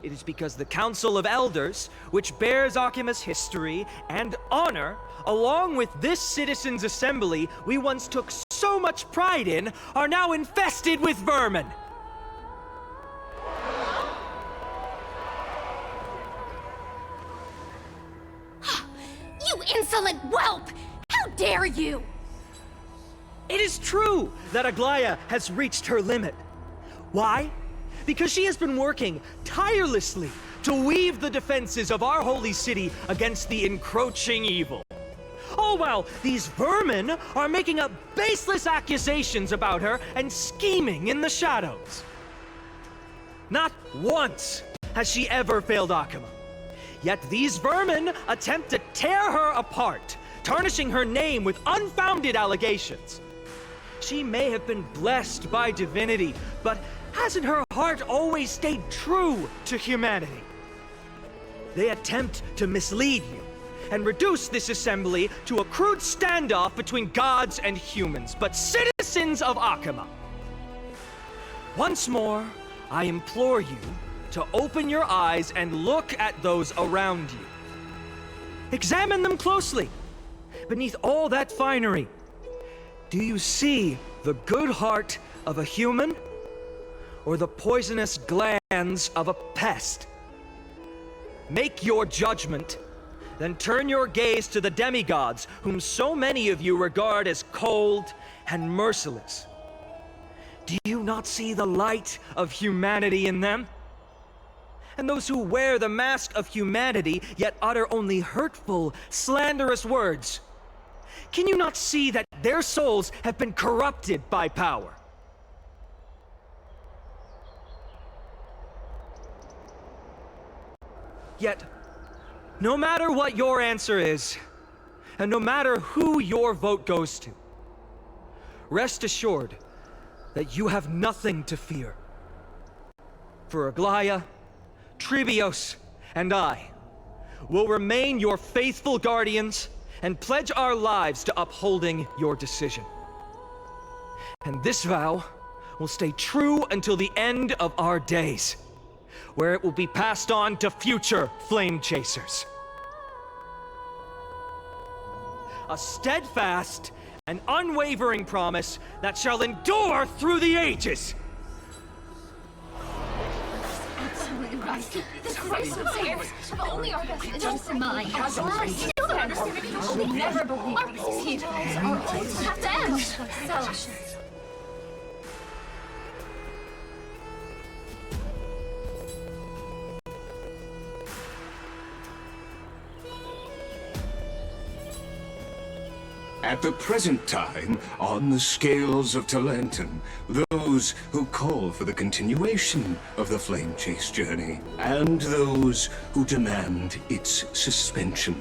It is because the Council of Elders, which bears Akuma's history and honor, along with this Citizens' Assembly we once took so much pride in, are now infested with vermin. You insolent whelp! How dare you! It is true that Aglaya has reached her limit. Why? Because she has been working tirelessly to weave the defenses of our holy city against the encroaching evil. All while these vermin are making up baseless accusations about her and scheming in the shadows. Not once has she ever failed Akuma. Yet these vermin attempt to tear her apart, tarnishing her name with unfounded allegations. She may have been blessed by divinity, but hasn't her heart always stayed true to humanity? They attempt to mislead you and reduce this assembly to a crude standoff between gods and humans, but citizens of Akuma. Once more, I implore you to open your eyes and look at those around you. Examine them closely. Beneath all that finery, do you see the good heart of a human? Or the poisonous glands of a pest? Make your judgment, then turn your gaze to the demigods, whom so many of you regard as cold and merciless. Do you not see the light of humanity in them? And those who wear the mask of humanity, yet utter only hurtful, slanderous words, can you not see that their souls have been corrupted by power? Yet, no matter what your answer is, and no matter who your vote goes to, rest assured that you have nothing to fear. For Aglaya, Tribios, and I will remain your faithful guardians and pledge our lives to upholding your decision. And this vow will stay true until the end of our days, where it will be passed on to future Flame Chasers. A steadfast and unwavering promise that shall endure through the ages. Absolutely right. The Chrysos heirs have only our best interests in mind. I still don't understand how they never believe our Petals are always have to end. So, At the present time, on the scales of Talentum, those who call for the continuation of the Flame Chase journey, and those who demand its suspension.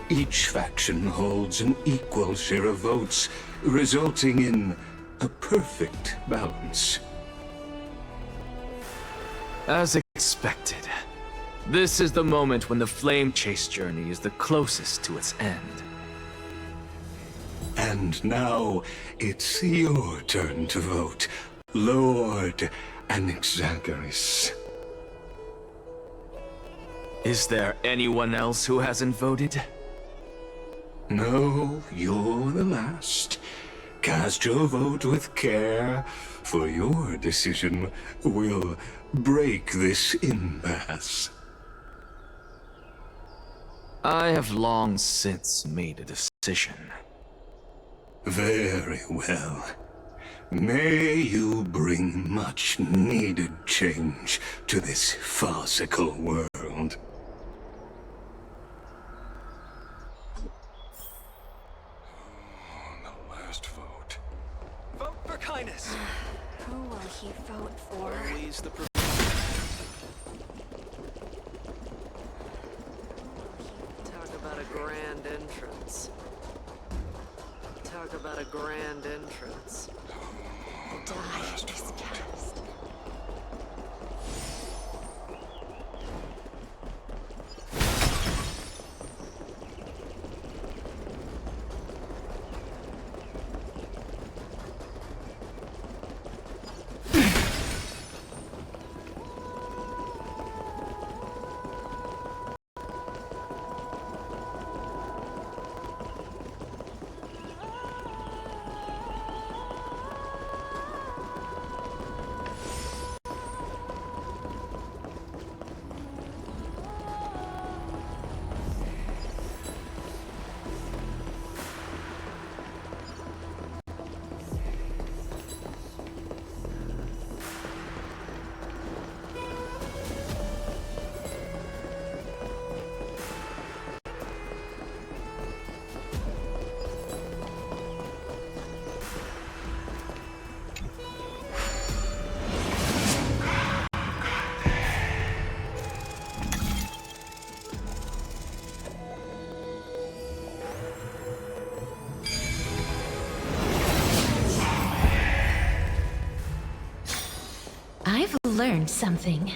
Each faction holds an equal share of votes, resulting in a perfect balance. As expected. This is the moment when the Flame Chase journey is the closest to its end. And now, it's your turn to vote, Lord Anaxagoras. Is there anyone else who hasn't voted? No, you're the last. Cast your vote with care, for your decision will break this impasse. I have long since made a decision. Very well. May you bring much needed change to this farcical world. The last vote. Vote for kindness! Who will he vote for? Always the Talk about a grand entrance. Talk about a grand entrance. Die miscast. I've learned something.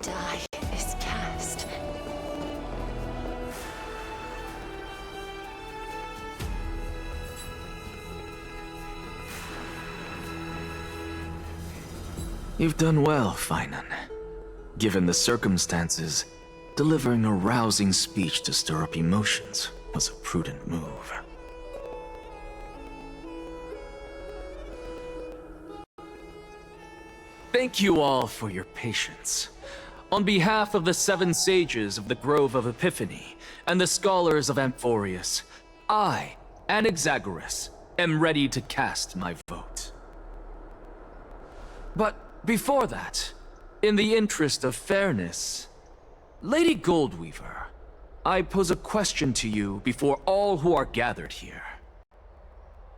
die is cast. You've done well, Finan. Given the circumstances, delivering a rousing speech to stir up emotions was a prudent move. Thank you all for your patience. On behalf of the 7 sages of the Grove of Epiphany and the scholars of Amphorius, I, Anaxagoras, am ready to cast my vote. But before that, in the interest of fairness, Lady Goldweaver, I pose a question to you before all who are gathered here.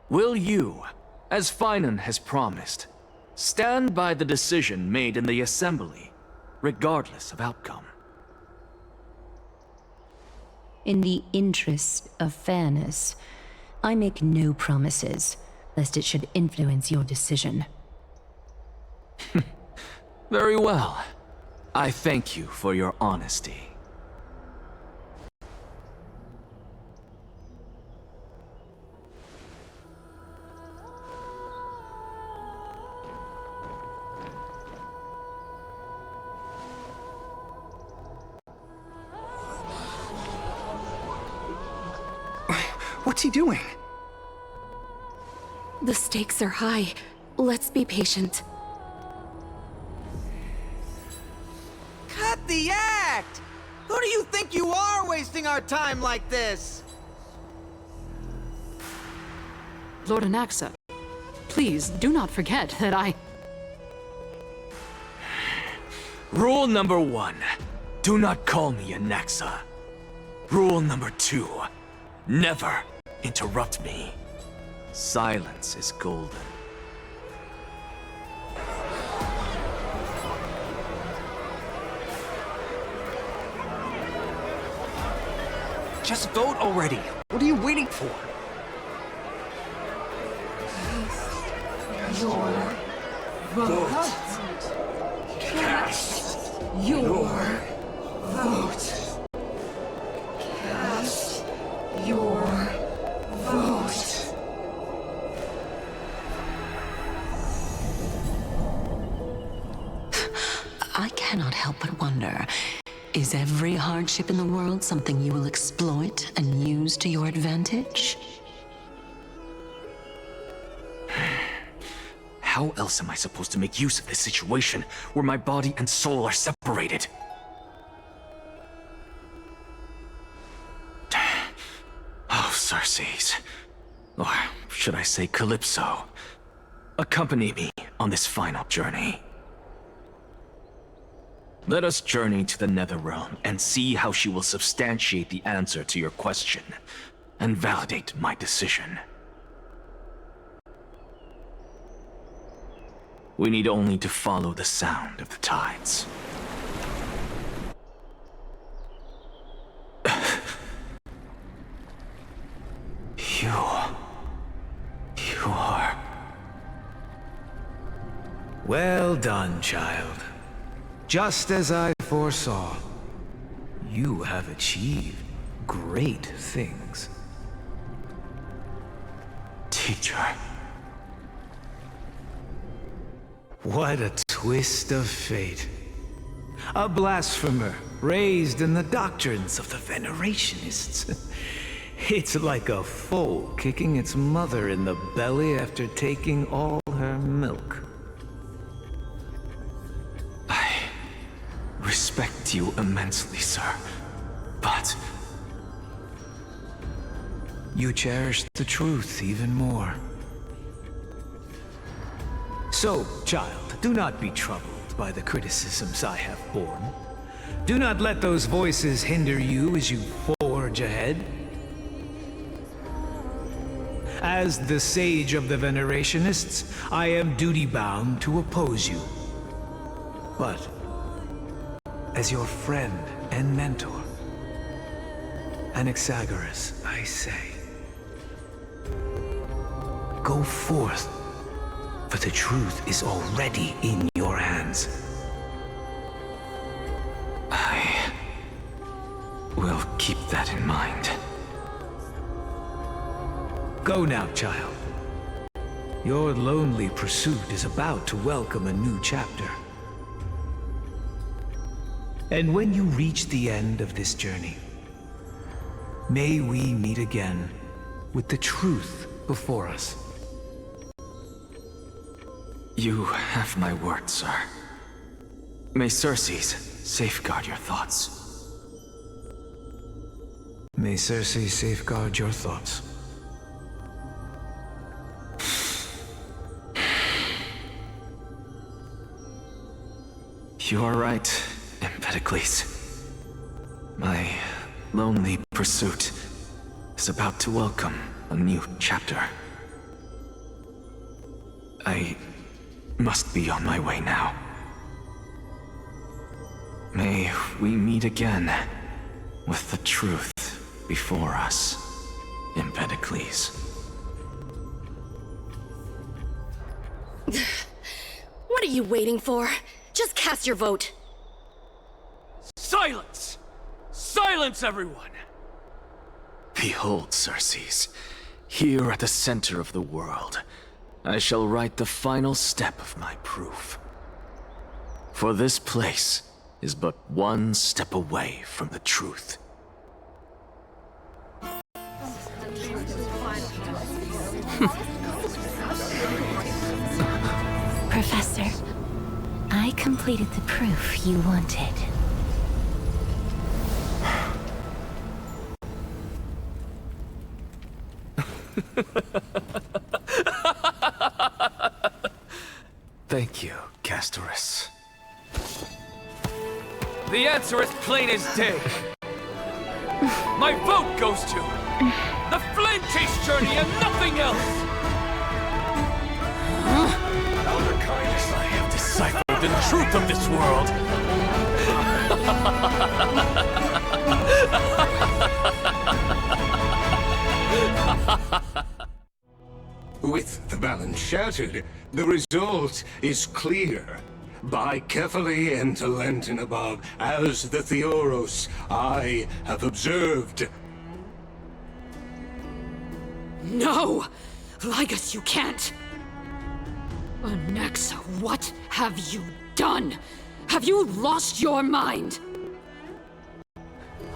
Will you, as Finan has promised, stand by the decision made in the Assembly, regardless of outcome? In the interest of fairness, I make no promises, lest it should influence your decision. Very well. I thank you for your honesty. What's he doing? The stakes are high. Let's be patient. Cut the act! Who do you think you are wasting our time like this? Lord Anaxa, please do not forget that I... Rule number 1, do not call me Anaxa. Rule number 2, never interrupt me. Silence is golden. Just vote already. What are you waiting for? Your vote. Cast your vote. Cast your vote. I cannot help but wonder, is every hardship in the world something you will exploit and use to your advantage? How else am I supposed to make use of this situation where my body and soul are separated? Oh, Circes. Or should I say Calypso? Accompany me on this final journey. Let us journey to the Netherrealm and see how she will substantiate the answer to your question and validate my decision. We need only to follow the sound of the tides. You are... Well done, child. Just as I foresaw, you have achieved great things. Teacher. What a twist of fate. A blasphemer raised in the doctrines of the Venerationists. It's like a foal kicking its mother in the belly after taking all her milk. I respect you immensely, sir, but... You cherish the truth even more. So, child, do not be troubled by the criticisms I have borne. Do not let those voices hinder you as you forge ahead. As the sage of the Venerationists, I am duty-bound to oppose you. But, as your friend and mentor, Anaxagoras, I say, go forth, for the truth is already in your hands. I'll keep that in mind. Go now, child. Your lonely pursuit is about to welcome a new chapter. And when you reach the end of this journey, may we meet again with the truth before us. You have my word, sir. May Circes safeguard your thoughts. May Circe safeguard your thoughts. You are right, Empedocles. My lonely pursuit is about to welcome a new chapter. I must be on my way now. May we meet again with the truth before us, Empedocles. What are you waiting for? Just cast your vote. Silence! Silence, everyone! Behold, Circes, here at the center of the world, I shall write the final step of my proof. For this place is but one step away from the truth. Professor, I completed the proof you wanted. Thank you, Castorus. The answer is plain as day. My vote goes to the Flame Chase journey and nothing else! Elder Kindness, I have deciphered the truth of this world! With the balance shattered, the result is clear. By carefully enter Lenten above, as the Theoros I have observed. No! Ligus, you can't! Onyxa, what have you done? Have you lost your mind?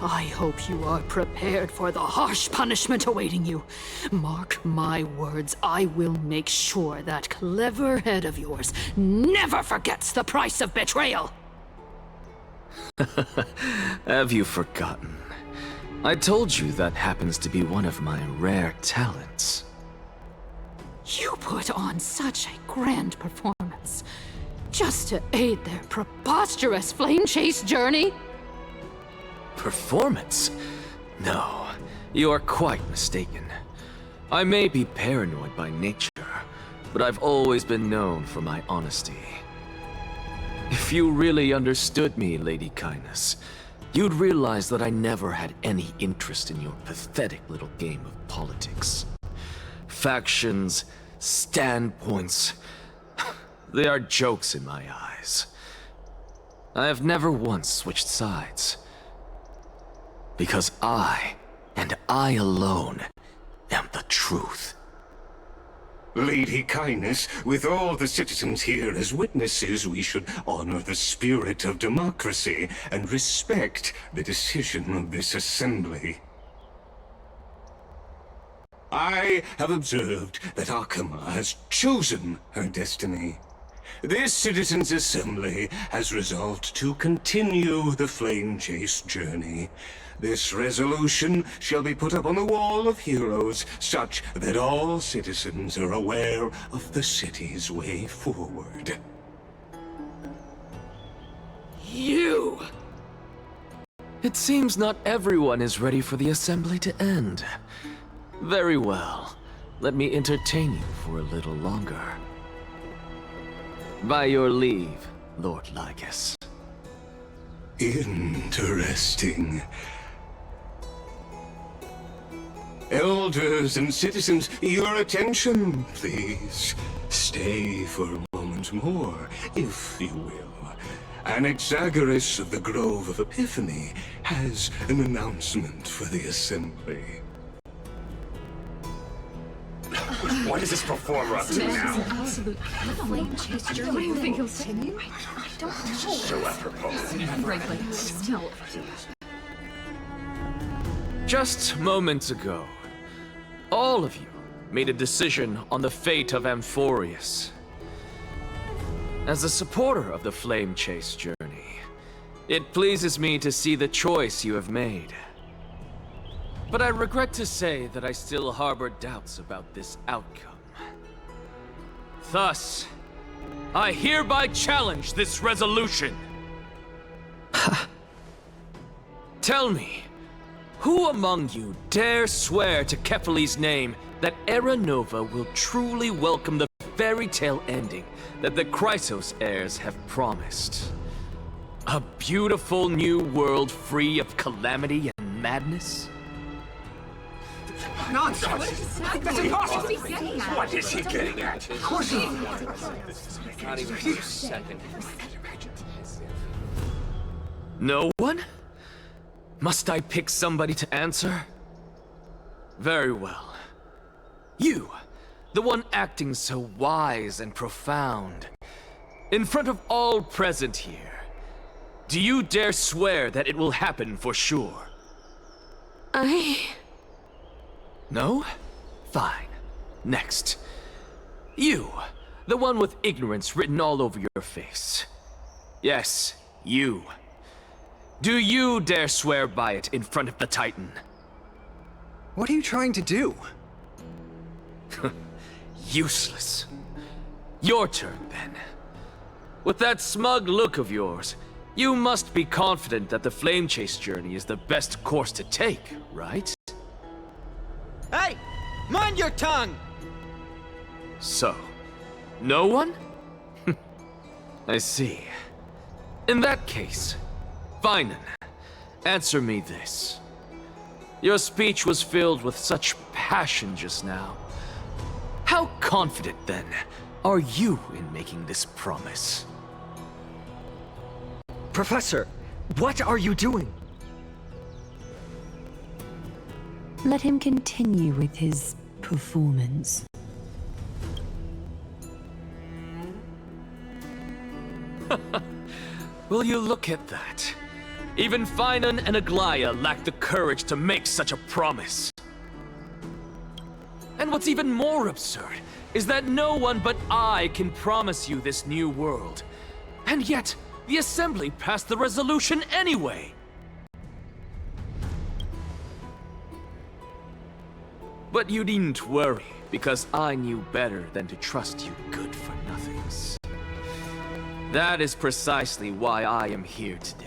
I hope you are prepared for the harsh punishment awaiting you. Mark my words, I will make sure that clever head of yours never forgets the price of betrayal! Have you forgotten? I told you that happens to be one of my rare talents. You put on such a grand performance just to aid their preposterous flame chase journey? Performance? No, you are quite mistaken. I may be paranoid by nature, but I've always been known for my honesty. If you really understood me, Lady Kindness, you'd realize that I never had any interest in your pathetic little game of politics. Factions, standpoints, they are jokes in my eyes. I have never once switched sides. Because I, and I alone, am the truth. Lady Kindness, with all the citizens here as witnesses, we should honor the spirit of democracy and respect the decision of this assembly. I have observed that Akama has chosen her destiny. This citizens' assembly has resolved to continue the flame chase journey. This resolution shall be put up on the Wall of Heroes, such that all citizens are aware of the city's way forward. You! It seems not everyone is ready for the assembly to end. Very well. Let me entertain you for a little longer. By your leave, Lord Ligus. Interesting. Elders and citizens, your attention, please. Stay for a moment more, if you will. Anaxagoras of the Grove of Epiphany has an announcement for the Assembly. What is this performer up to now? Absolute flame chase journey. What do you think he'll continue? I don't know. So apropos. Frankly, still. Just moments ago, all of you made a decision on the fate of Amphorius. As a supporter of the Flame Chase journey, it pleases me to see the choice you have made. But I regret to say that I still harbor doubts about this outcome. Thus, I hereby challenge this resolution. Tell me, who among you dare swear to Kefali's name that Era Nova will truly welcome the fairy tale ending that the Chrysos heirs have promised? A beautiful new world free of calamity and madness? Nonsense! That's impossible! What is he getting at? Of course he... Not even for a second. No one? Must I pick somebody to answer? Very well. You, the one acting so wise and profound. In front of all present here, do you dare swear that it will happen for sure? No? Fine. Next. You, the one with ignorance written all over your face. Yes, you. Do you dare swear by it in front of the Titan? What are you trying to do? Useless. Your turn, then. With that smug look of yours, you must be confident that the Flame Chase journey is the best course to take, right? Hey! Mind your tongue! So, no one? I see. In that case, Finan, answer me this. Your speech was filled with such passion just now. How confident, then, are you in making this promise? Professor, what are you doing? Let him continue with his performance. Will you look at that? Even Finan and Aglaya lack the courage to make such a promise. And what's even more absurd is that no one but I can promise you this new world. And yet, the Assembly passed the resolution anyway. But you needn't worry, because I knew better than to trust you good-for-nothings. That is precisely why I am here today.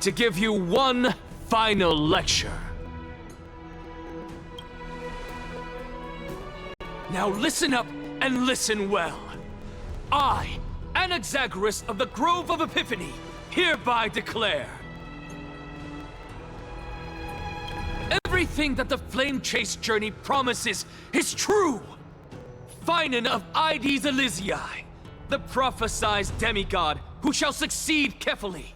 To give you one final lecture. Now listen up and listen well. I, Anaxagoras of the Grove of Epiphany, hereby declare everything that the Flame Chase journey promises is true! Finan of Ides Elysiae, the prophesied demigod who shall succeed Kefali,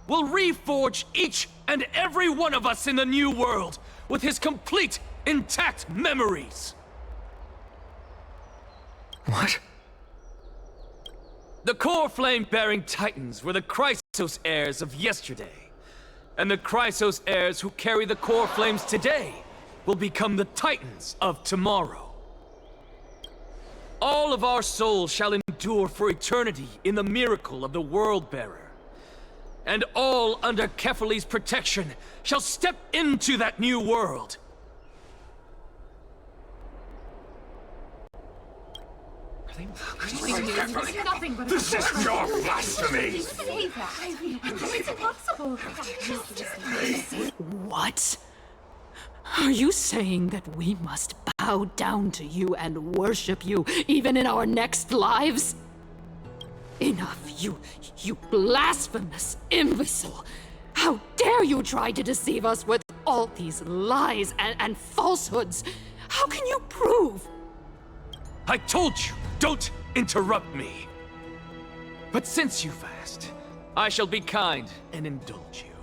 will reforge each and every one of us in the new world with his complete, intact memories. What? The core flame-bearing titans were the Chrysos heirs of yesterday. And the Chrysos heirs who carry the core flames today will become the titans of tomorrow. All of our souls shall endure for eternity in the miracle of the World-Bearer. And all under Kefali's protection shall step into that new world. This is pure blasphemy! It's impossible. What? Are you saying that we must bow down to you and worship you even in our next lives? Enough, you blasphemous imbecile! How dare you try to deceive us with all these lies and falsehoods? How can you prove? I told you, don't interrupt me. But since you've asked, I shall be kind and indulge you.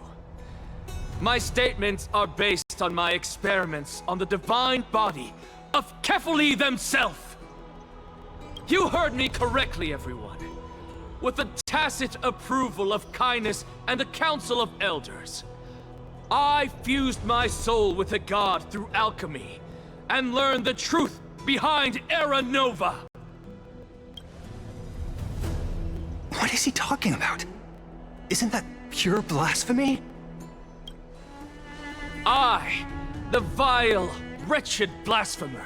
My statements are based on my experiments on the divine body of Kefali themselves. You heard me correctly, everyone. With the tacit approval of Kindness and the Council of Elders, I fused my soul with the god through alchemy and learned the truth behind Era Nova. What is he talking about? Isn't that pure blasphemy? I, the vile, wretched blasphemer,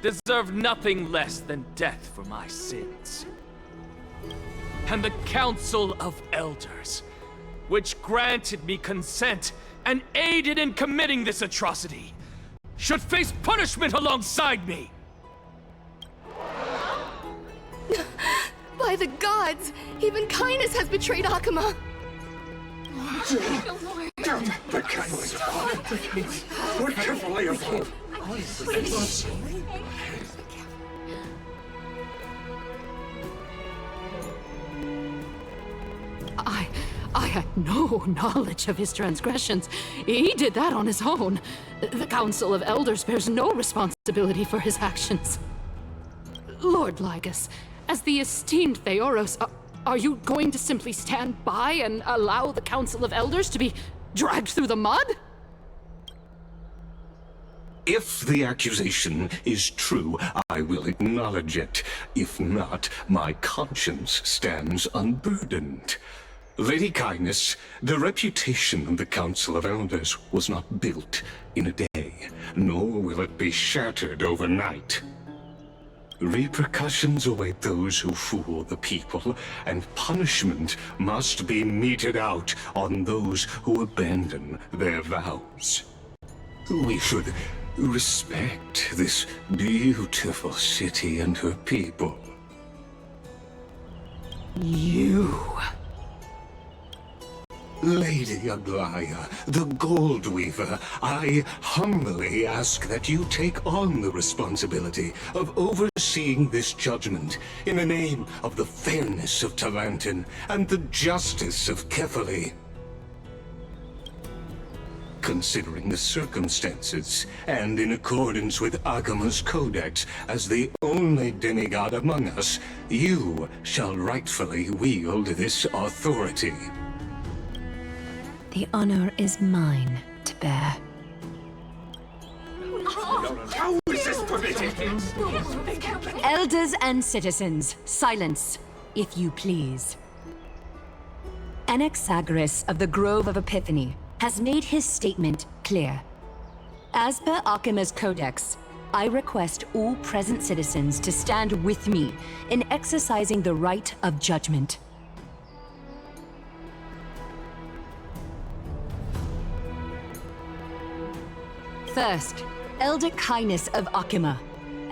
deserve nothing less than death for my sins. And the Council of Elders, which granted me consent and aided in committing this atrocity, should face punishment alongside me! By the gods! Even Kindness has betrayed Akuma! The kindness of God. What carefully of God. I had no knowledge of his transgressions. He did that on his own. The Council of Elders bears no responsibility for his actions. Lord Lygus, as the esteemed Theoros, are you going to simply stand by and allow the Council of Elders to be dragged through the mud? If the accusation is true, I will acknowledge it. If not, my conscience stands unburdened. Lady Kindness, the reputation of the Council of Elders was not built in a day, nor will it be shattered overnight. Repercussions await those who fool the people, and punishment must be meted out on those who abandon their vows. We should respect this beautiful city and her people. You... Lady Aglaya, the Gold Weaver, I humbly ask that you take on the responsibility of overseeing this judgment in the name of the fairness of Talantin and the justice of Kefali. Considering the circumstances, and in accordance with Akuma's codex as the only demigod among us, you shall rightfully wield this authority. The honor is mine to bear. How is this permitted? Elders and citizens, silence, if you please. Anaxagoras of the Grove of Epiphany has made his statement clear. As per Akuma's codex, I request all present citizens to stand with me in exercising the right of judgment. First, Elder Kindness of Akuma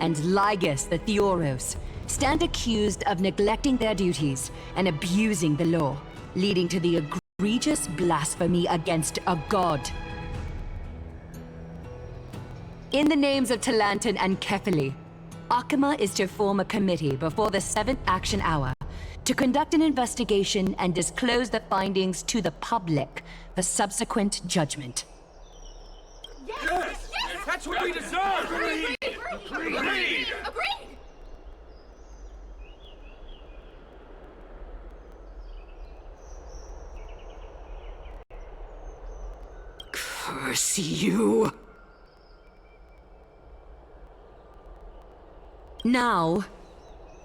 and Lygus the Theoros stand accused of neglecting their duties and abusing the law, leading to the egregious blasphemy against a god. In the names of Talantin and Kefali, Akuma is to form a committee before the 7th action hour to conduct an investigation and disclose the findings to the public for subsequent judgment. Yes! That's what we deserve! Agreed! Agreed! Curse you! Now,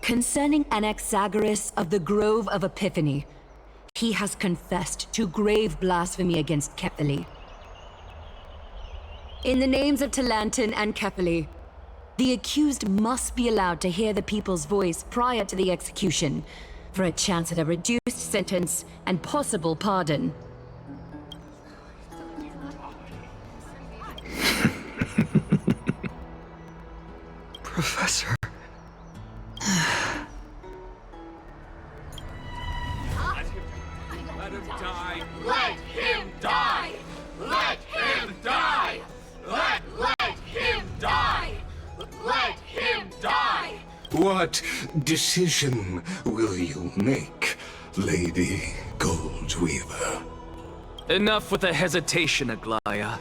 concerning Anaxagoras of the Grove of Epiphany, he has confessed to grave blasphemy against Kefali. In the names of Talantin and Kefali, the accused must be allowed to hear the people's voice prior to the execution, for a chance at a reduced sentence and possible pardon. Professor. Let him die! Let him die! Let him die! Let him die! Let him die! What decision will you make? Lady Goldweaver. Enough with the hesitation, Aglaya.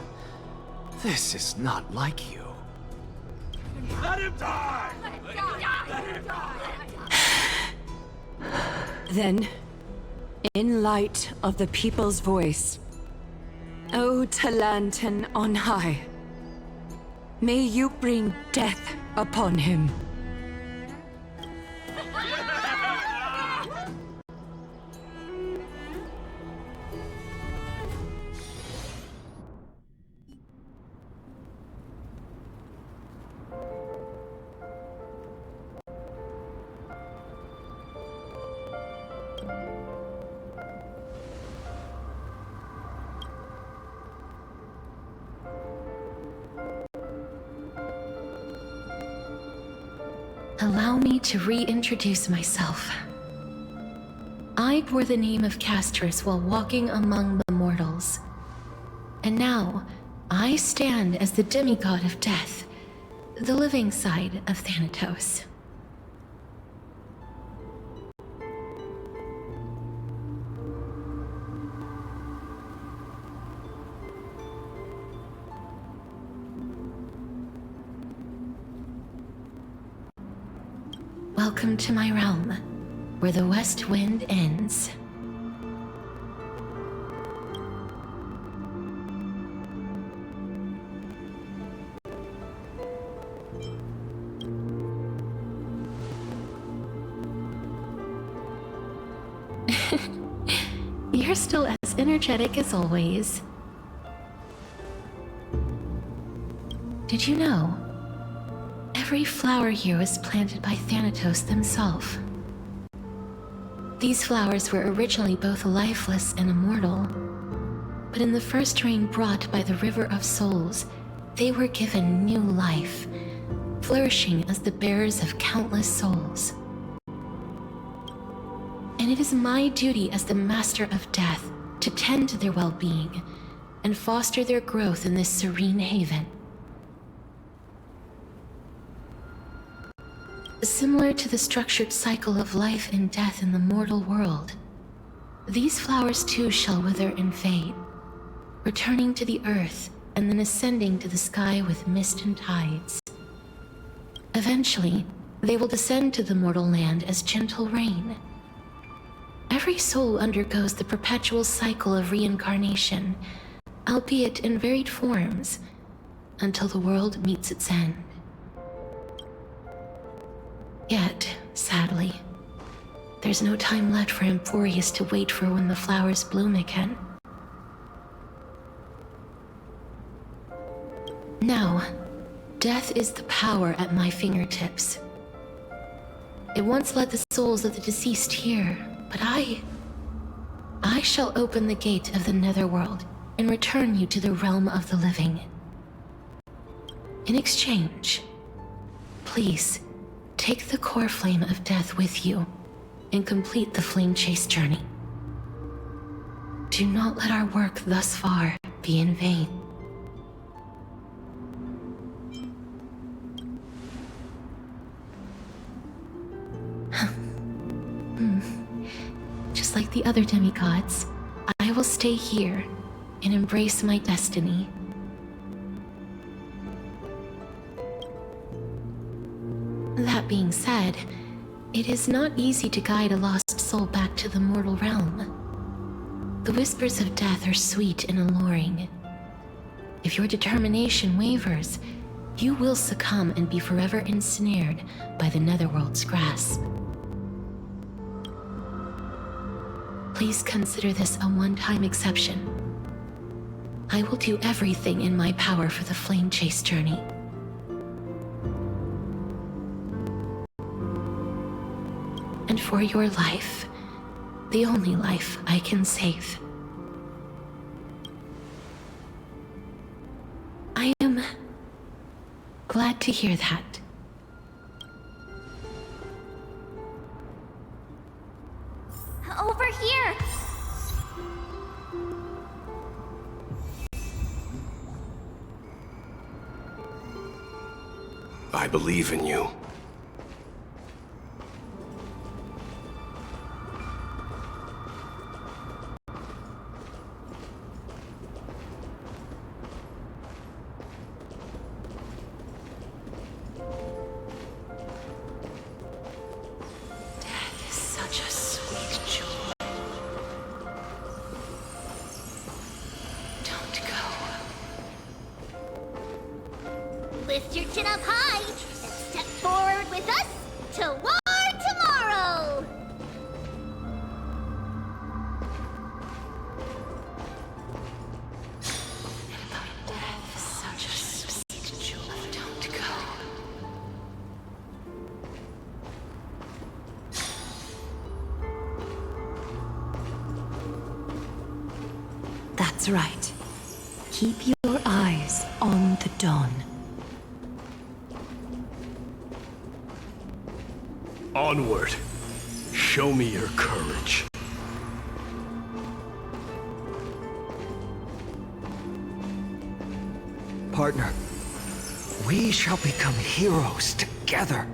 This is not like you. Let him die! Let him die! Then, in light of the people's voice, O Talantan on high, may you bring death upon him. Allow me to reintroduce myself. I bore the name of Castris while walking among the mortals. And now, I stand as the demigod of death, the living side of Thanatos. Welcome to my realm, where the west wind ends. You're still as energetic as always. Did you know? Every flower here was planted by Thanatos themselves. These flowers were originally both lifeless and immortal, but in the first rain brought by the River of Souls, they were given new life, flourishing as the bearers of countless souls. And it is my duty as the Master of Death to tend to their well-being and foster their growth in this serene haven. Similar to the structured cycle of life and death in the mortal world, these flowers too shall wither and fade, returning to the earth and then ascending to the sky with mist and tides. Eventually, they will descend to the mortal land as gentle rain. Every soul undergoes the perpetual cycle of reincarnation, albeit in varied forms, until the world meets its end. Yet, sadly, there's no time left for Emporius to wait for when the flowers bloom again. Now, death is the power at my fingertips. It once led the souls of the deceased here, but I shall open the gate of the netherworld and return you to the realm of the living. In exchange, please, take the core flame of death with you and complete the flame chase journey. Do not let our work thus far be in vain. Just like the other demigods, I will stay here and embrace my destiny. That being said, it is not easy to guide a lost soul back to the mortal realm. The whispers of death are sweet and alluring. If your determination wavers, you will succumb and be forever ensnared by the netherworld's grasp. Please consider this a one-time exception. I will do everything in my power for the flame chase journey. And for your life, the only life I can save. I am glad to hear that. Over here! I believe in you. Lift your chin up high and step forward with us toward tomorrow! Such a sweet joy. Don't go. That's right. Keep your eyes on the dawn. Onward. Show me your courage. Partner, we shall become heroes together.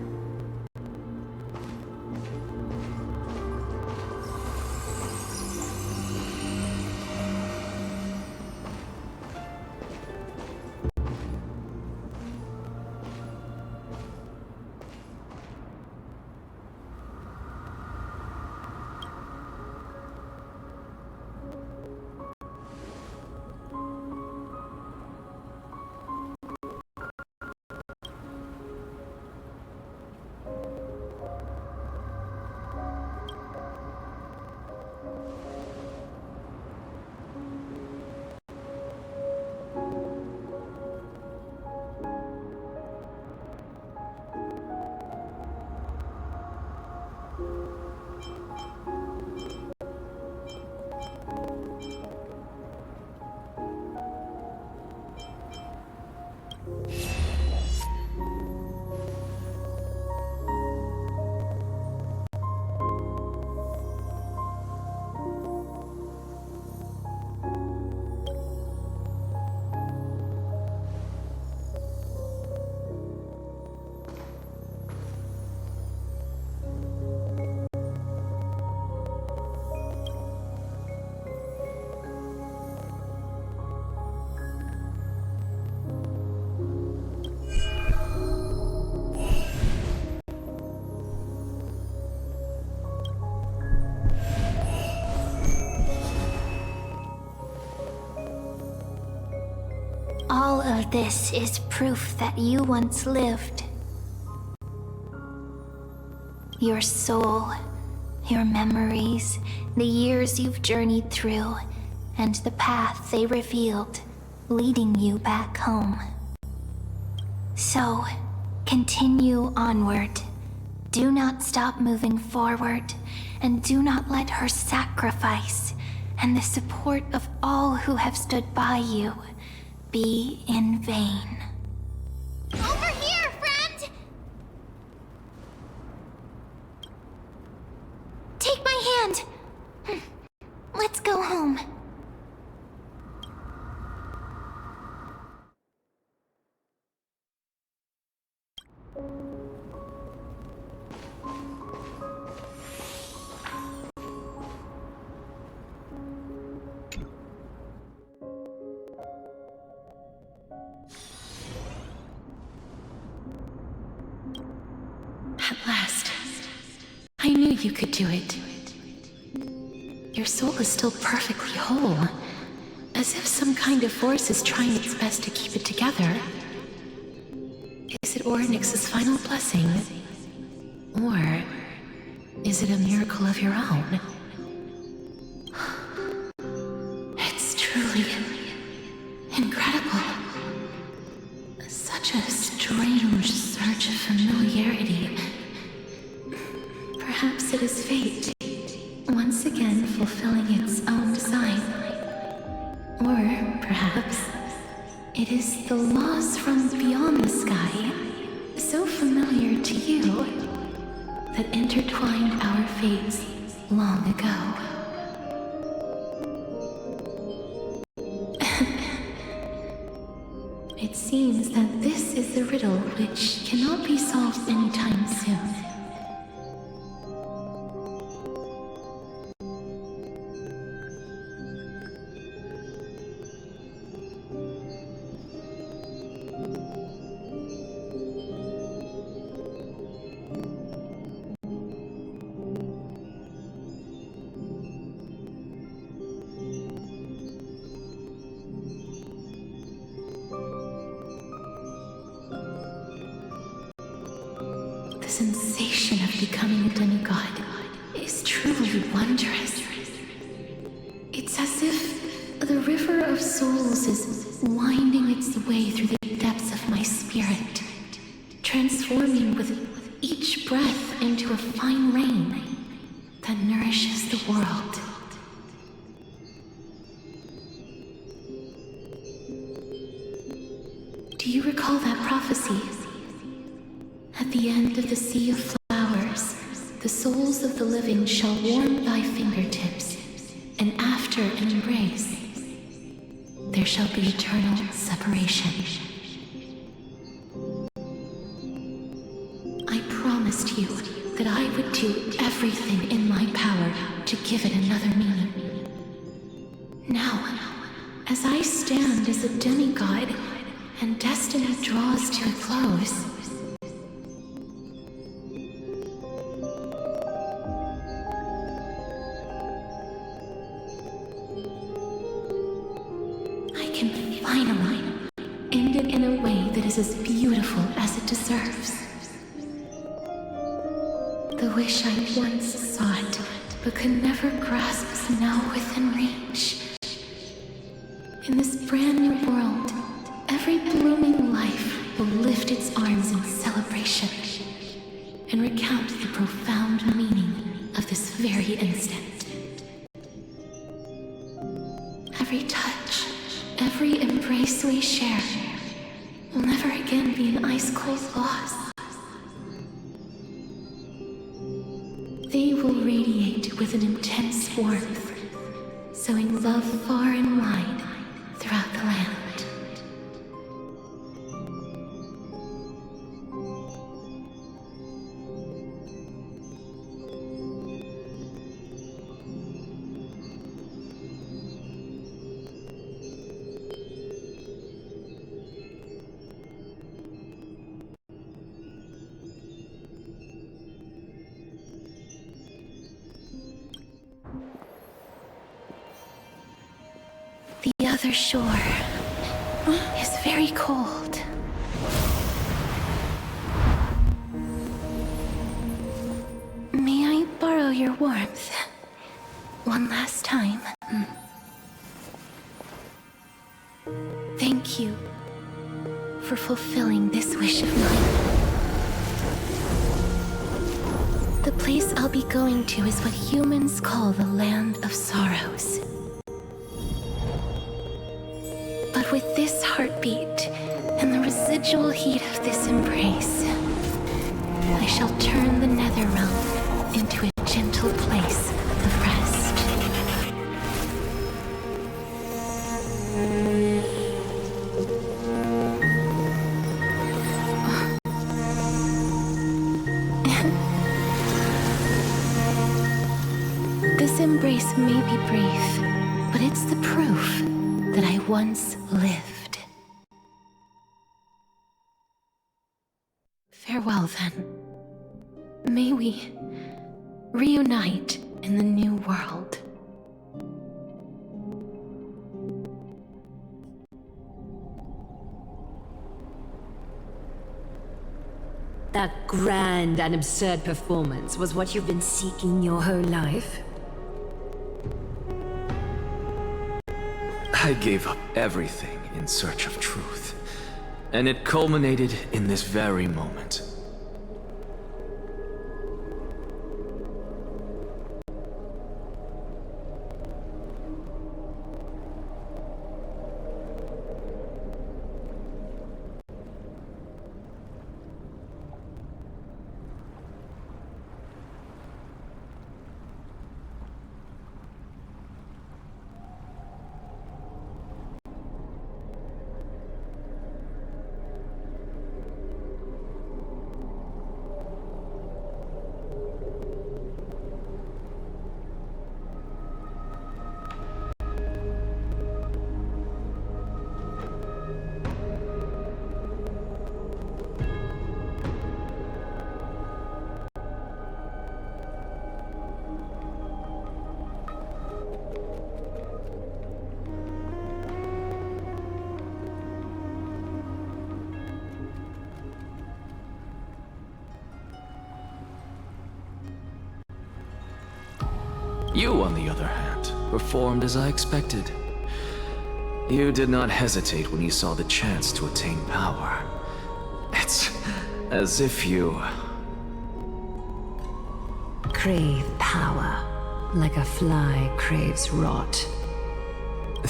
All of this is proof that you once lived. Your soul, your memories, the years you've journeyed through, and the path they revealed, leading you back home. So, continue onward. Do not stop moving forward, and do not let her sacrifice and the support of all who have stood by you be in vain. Over here, friend! Take my hand! Let's go home. At last. I knew you could do it. Your soul is still perfectly whole, as if some kind of force is trying its best to keep it together. Is it Orynyx's final blessing? Or is it a miracle of your own? It's truly incredible. Such a strange surge of familiarity. Perhaps it is fate, once again fulfilling its own design. Or perhaps it is the laws from beyond the sky, so familiar to you, that intertwined our fates long ago. It seems that this is the riddle which cannot be solved anytime soon. The sensation of becoming a demigod is truly wondrous. It's as if the river of souls is winding its way through the depths of my spirit, transforming with each breath into a fine rain that nourishes the world. Do you recall that prophecy? At the end of the sea of flowers, the souls of the living shall warm thy fingertips, and after an embrace, there shall be eternal separation. I promised you that I would do everything in my power to give it another meaning. Now, as I stand as a demigod and destiny draws to a close, I can finally end it in a way that is as beautiful as it deserves. The wish I once sought but could never grasp is now within reach. In this brand new world, every blooming life will lift its arms in celebration and recount the profound meaning of this very instant. Every touch, every embrace we share will never again be an ice-cold loss. They will radiate with an intense warmth, sowing love far and wide throughout the land. The other shore is very cold. May I borrow your warmth one last time? Thank you for fulfilling this wish of mine. The place I'll be going to is what humans call the Land of Sorrows. But with this heartbeat and the residual heat of this embrace, I shall turn the nether realm into a gentle place of rest. This embrace may be brief, but it's the proof that I once lived. Farewell, then. May we reunite in the new world. That grand and absurd performance was what you've been seeking your whole life? I gave up everything in search of truth, and it culminated in this very moment. You, on the other hand, performed as I expected. You did not hesitate when you saw the chance to attain power. It's as if you... Crave power, like a fly craves rot.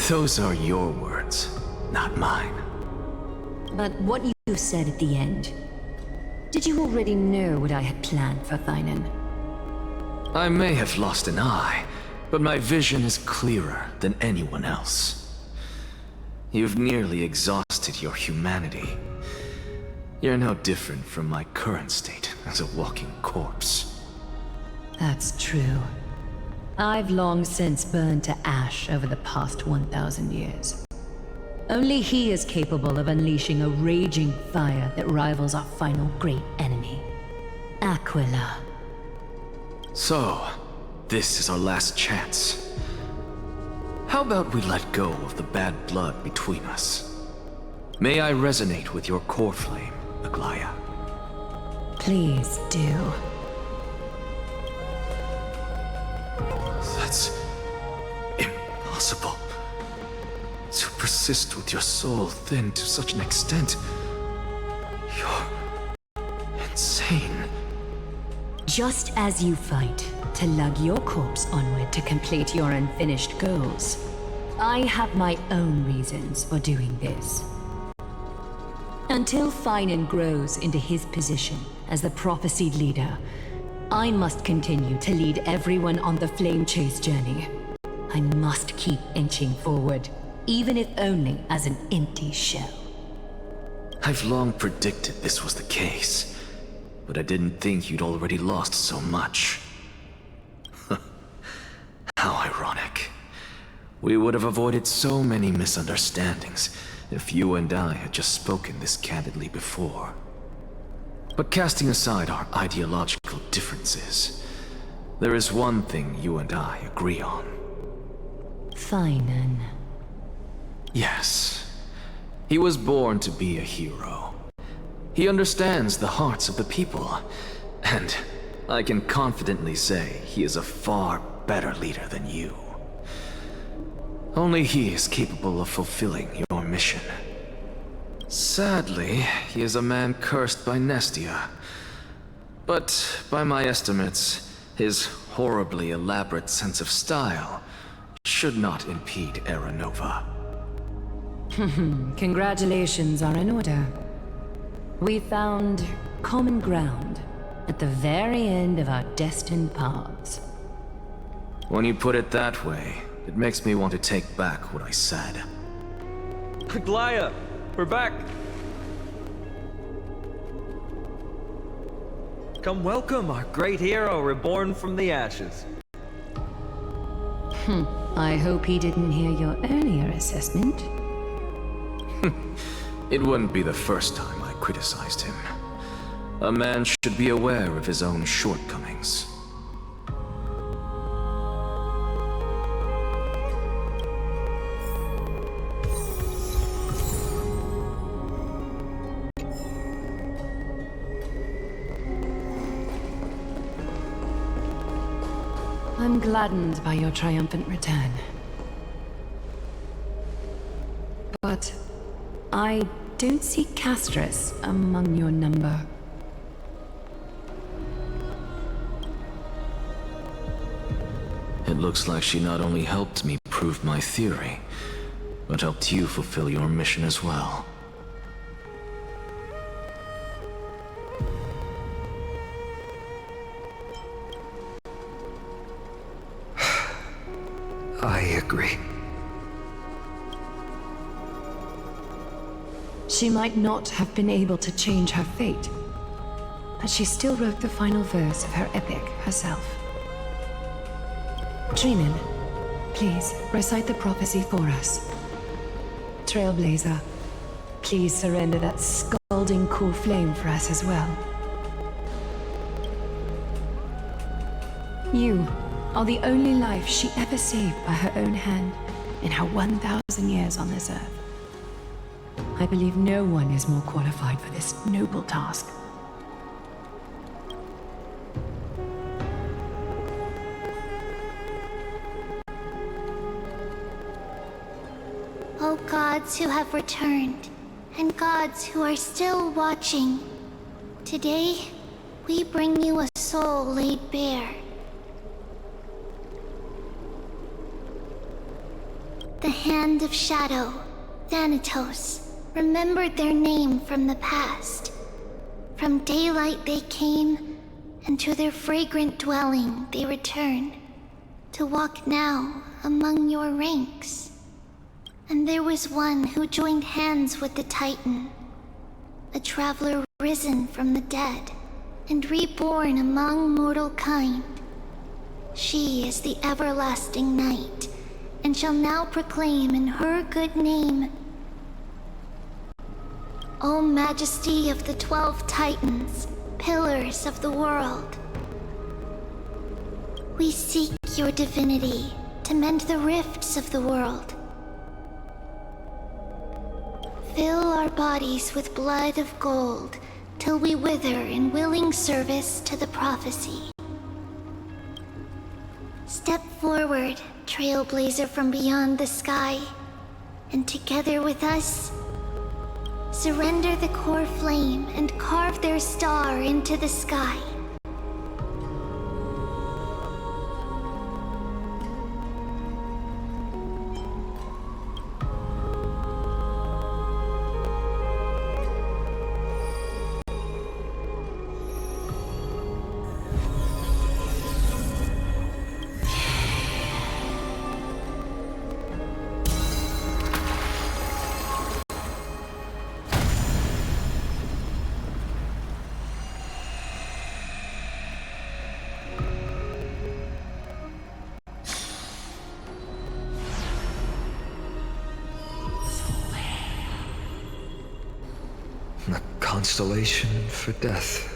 Those are your words, not mine. But what you said at the end, did you already know what I had planned for Thynan? I may have lost an eye, but my vision is clearer than anyone else. You've nearly exhausted your humanity. You're no different from my current state as a walking corpse. That's true. I've long since burned to ash over the past 1,000 years. Only he is capable of unleashing a raging fire that rivals our final great enemy, Aquila. So, this is our last chance. How about we let go of the bad blood between us? May I resonate with your core flame, Aglaya? Please do. That's impossible. To persist with your soul thinned to such an extent. You're insane. Just as you fight to lug your corpse onward to complete your unfinished goals, I have my own reasons for doing this. Until Thynan grows into his position as the prophesied leader, I must continue to lead everyone on the flame chase journey. I must keep inching forward, even if only as an empty shell. I've long predicted this was the case, but I didn't think you'd already lost so much. How ironic. We would have avoided so many misunderstandings if you and I had just spoken this candidly before. But casting aside our ideological differences, there is one thing you and I agree on. Thynan. Yes. He was born to be a hero. He understands the hearts of the people, and I can confidently say he is a far better leader than you. Only he is capable of fulfilling your mission. Sadly, he is a man cursed by Nestia. But by my estimates, his horribly elaborate sense of style should not impede Era Nova. Congratulations are in order. We found common ground at the very end of our destined paths. When you put it that way, it makes me want to take back what I said. Aglaya, we're back. Come welcome our great hero reborn from the ashes. I hope he didn't hear your earlier assessment. It wouldn't be the first time I criticized him. A man should be aware of his own shortcomings. I'm gladdened by your triumphant return. But I don't see Castris among your number. It looks like she not only helped me prove my theory, but helped you fulfill your mission as well. I agree. She might not have been able to change her fate, but she still wrote the final verse of her epic herself. Trinan, please recite the prophecy for us. Trailblazer, please surrender that scalding cool flame for us as well. You are the only life she ever saved by her own hand in her 1,000 years on this earth. I believe no one is more qualified for this noble task. O gods who have returned, and gods who are still watching, today we bring you a soul laid bare. The Hand of Shadow, Thanatos, remembered their name from the past. From daylight they came, and to their fragrant dwelling they return, to walk now among your ranks. And there was one who joined hands with the Titan, a traveler risen from the dead, and reborn among mortal kind. She is the everlasting night, and shall now proclaim in her good name, O Majesty of the 12 Titans, pillars of the world. We seek your divinity to mend the rifts of the world. Fill our bodies with blood of gold, till we wither in willing service to the prophecy. Step forward, trailblazer from beyond the sky, and together with us, surrender the core flame and carve their star into the sky. A constellation for death.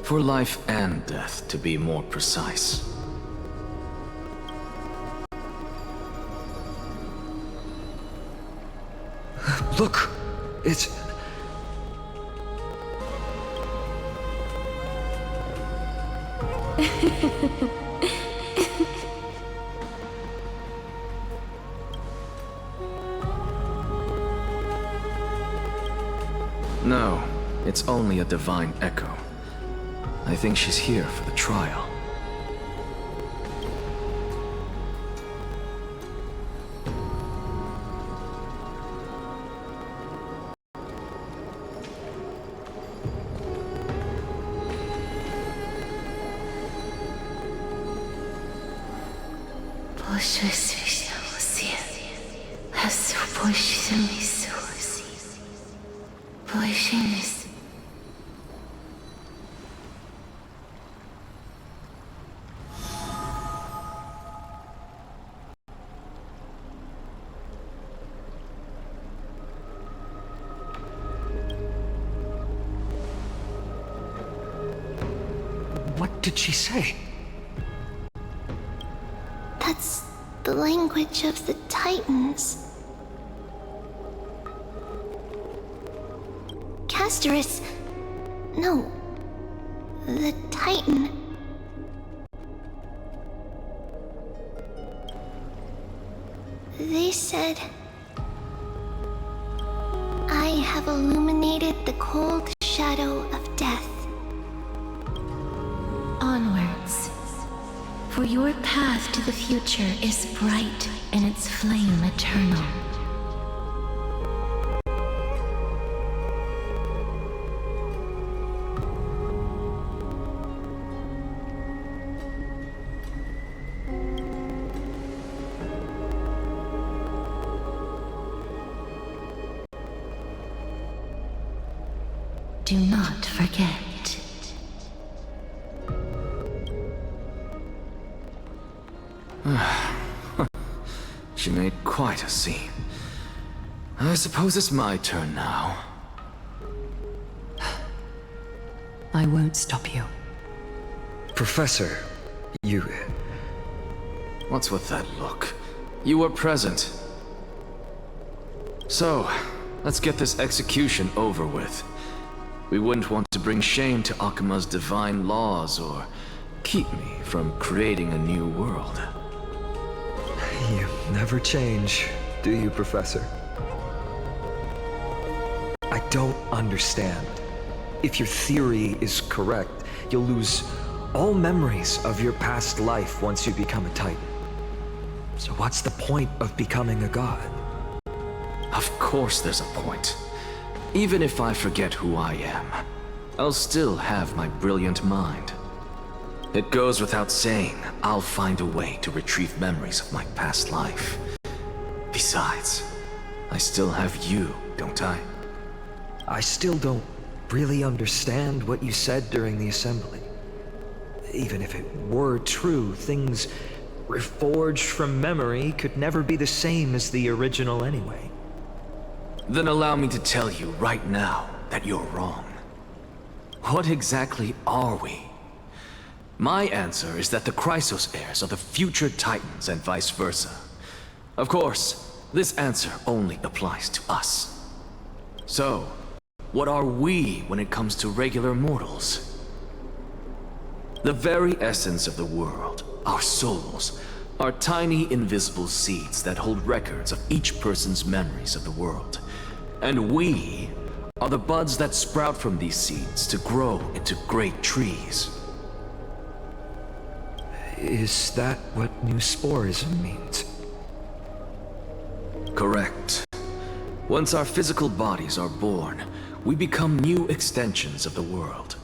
For life and death, to be more precise. Look! It's... No, it's only a divine echo. I think she's here for the trial. What did she say? That's the language of the Titans. Castorus... No. The Titan. They said... I have illuminated the cold shadow of death. Onwards. For your path to the future is bright and its flame eternal. Do not forget. She made quite a scene. I suppose it's my turn now. I won't stop you. Professor, you... What's with that look? You were present. So, let's get this execution over with. We wouldn't want to to bring shame to Akuma's divine laws or keep me from creating a new world. You never change, do you, Professor? I don't understand. If your theory is correct, you'll lose all memories of your past life once you become a Titan. So what's the point of becoming a god? Of course there's a point. Even if I forget who I am, I'll still have my brilliant mind. It goes without saying, I'll find a way to retrieve memories of my past life. Besides, I still have you, don't I? I still don't really understand what you said during the assembly. Even if it were true, things reforged from memory could never be the same as the original anyway. Then allow me to tell you right now that you're wrong. What exactly are we? My answer is that the Chrysos heirs are the future Titans and vice versa. Of course, this answer only applies to us. So, what are we when it comes to regular mortals? The very essence of the world, our souls, are tiny invisible seeds that hold records of each person's memories of the world. And we are the buds that sprout from these seeds to grow into great trees. Is that what new sporism means? Correct. Once our physical bodies are born, we become new extensions of the world.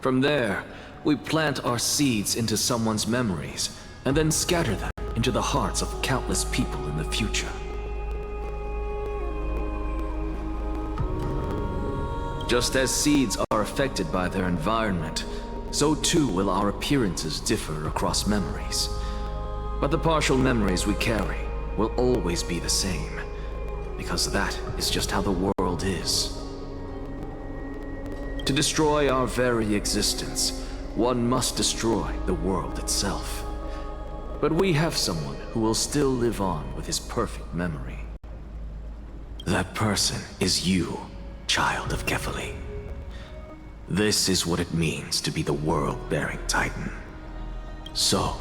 From there, we plant our seeds into someone's memories, and then scatter them into the hearts of countless people in the future. Just as seeds are affected by their environment, so too will our appearances differ across memories. But the partial memories we carry will always be the same, because that is just how the world is. To destroy our very existence, one must destroy the world itself. But we have someone who will still live on with his perfect memory. That person is you, child of Kefali. This is what it means to be the world-bearing Titan. So,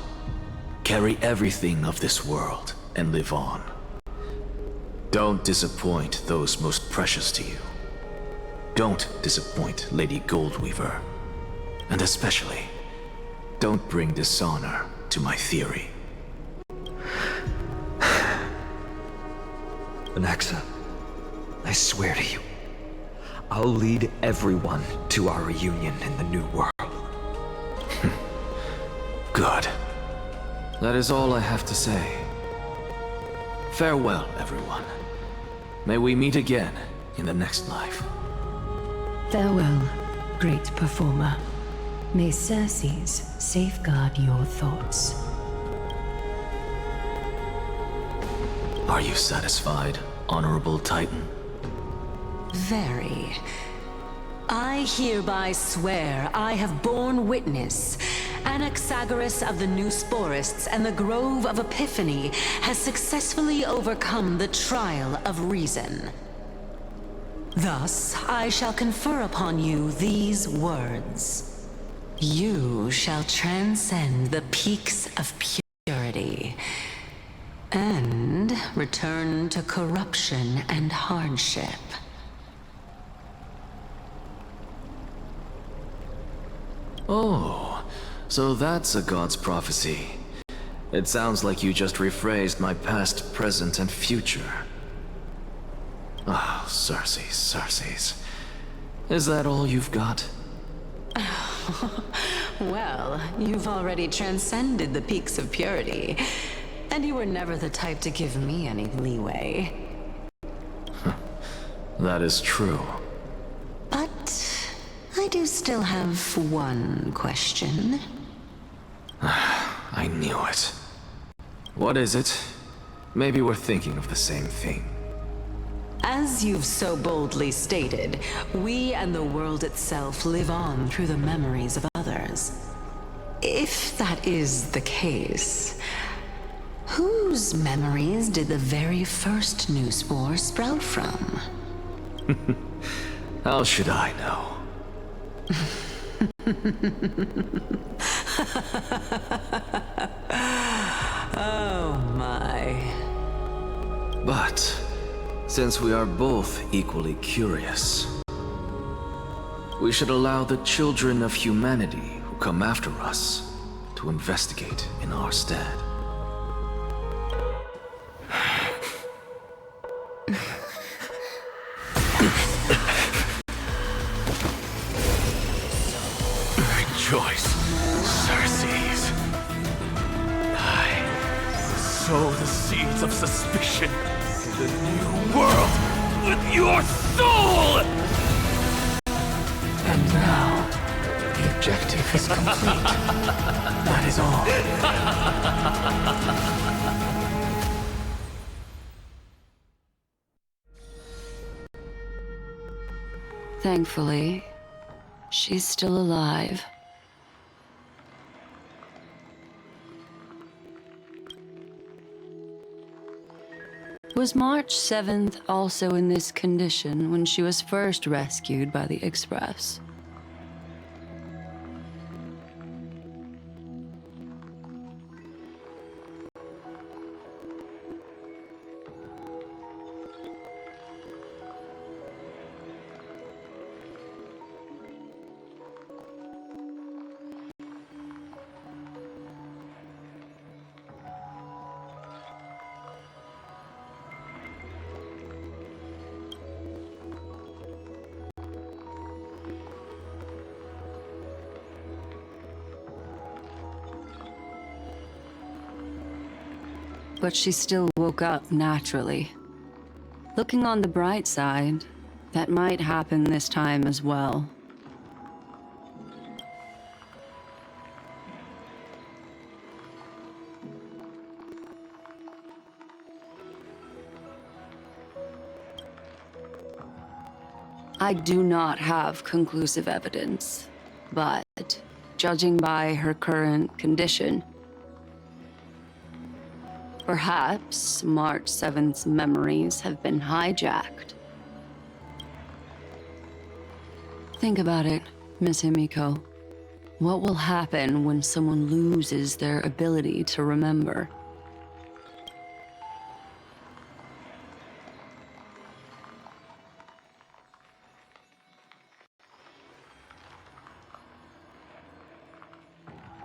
carry everything of this world and live on. Don't disappoint those most precious to you. Don't disappoint Lady Goldweaver. And especially, don't bring dishonor to my theory. Anaxa, I swear to you, I'll lead everyone to our reunion in the new world. Good. That is all I have to say. Farewell, everyone. May we meet again in the next life. Farewell, great performer. May Circes safeguard your thoughts. Are you satisfied, Honorable Titan? Very. I hereby swear I have borne witness. Anaxagoras of the New Sporists and the Grove of Epiphany has successfully overcome the trial of reason. Thus, I shall confer upon you these words. You shall transcend the peaks of purity and return to corruption and hardship. Oh, so that's a god's prophecy. It sounds like you just rephrased my past, present, and future. Ah, Circes. Is that all you've got? Well, you've already transcended the peaks of purity, and you were never the type to give me any leeway. That is true. But I do still have one question. I knew it. What is it? Maybe we're thinking of the same thing. As you've so boldly stated, we and the world itself live on through the memories of others. If that is the case, whose memories did the very first new spore sprout from? How should I know? Oh my. But, since we are both equally curious, we should allow the children of humanity who come after us to investigate in our stead. Rejoice, Circes. I sow the seeds of suspicion in the new world with your soul! And now, the objective is complete. That is all. Thankfully, she's still alive. Was March 7th also in this condition when she was first rescued by the Express? But she still woke up naturally. Looking on the bright side, that might happen this time as well. I do not have conclusive evidence, but judging by her current condition, perhaps March 7th's memories have been hijacked. Think about it, Miss Himiko. What will happen when someone loses their ability to remember?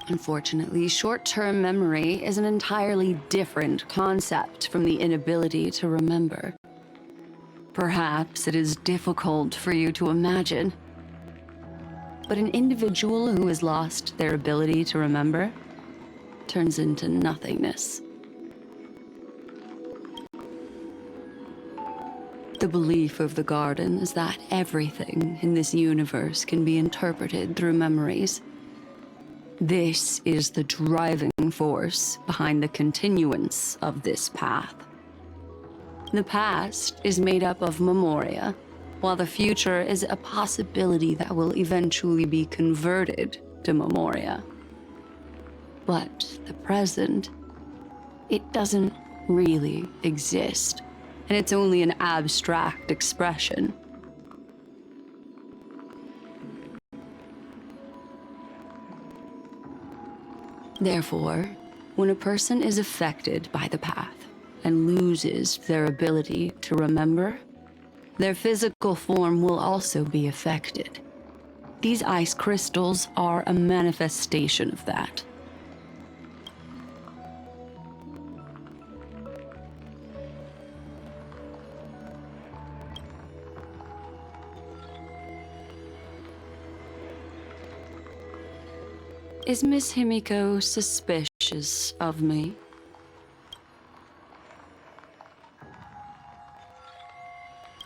Unfortunately, short-term memory is an entirely different concept from the inability to remember. Perhaps it is difficult for you to imagine, but an individual who has lost their ability to remember turns into nothingness. The belief of the Garden is that everything in this universe can be interpreted through memories. This is the driving force behind the continuance of this path. The past is made up of memoria, while the future is a possibility that will eventually be converted to memoria. But the present, it doesn't really exist, and it's only an abstract expression. Therefore, when a person is affected by the path and loses their ability to remember, their physical form will also be affected. These ice crystals are a manifestation of that. Is Miss Himiko suspicious of me?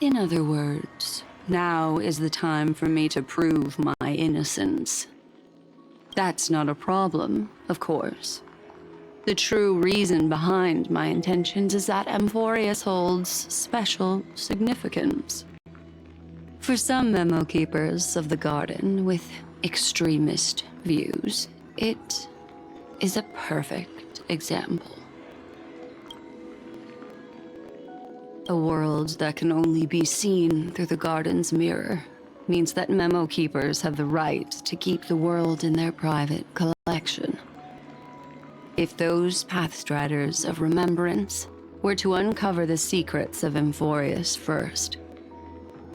In other words, now is the time for me to prove my innocence. That's not a problem, of course. The true reason behind my intentions is that Amphorius holds special significance. For some memo keepers of the Garden with extremist views, it is a perfect example. A world that can only be seen through the Garden's mirror means that memo keepers have the right to keep the world in their private collection. If those Pathstriders of Remembrance were to uncover the secrets of Amphorius first,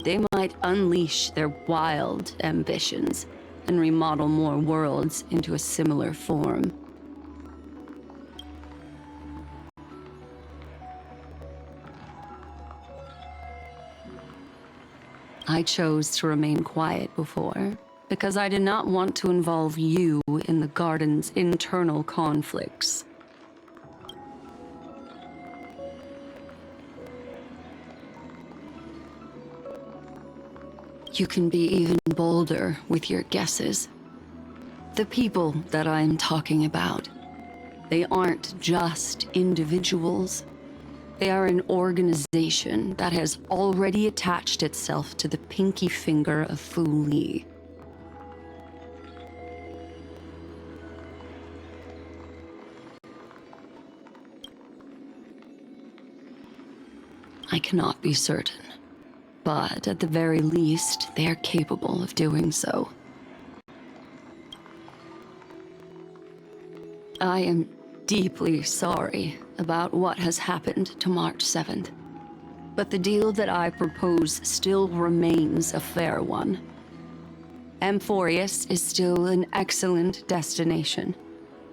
they might unleash their wild ambitions and remodel more worlds into a similar form. I chose to remain quiet before, because I did not want to involve you in the Garden's internal conflicts. You can be even bolder with your guesses. The people that I'm talking about, they aren't just individuals. They are an organization that has already attached itself to the pinky finger of Fu Li. I cannot be certain, but at the very least, they are capable of doing so. I am deeply sorry about what has happened to March 7th, but the deal that I propose still remains a fair one. Amphorius is still an excellent destination,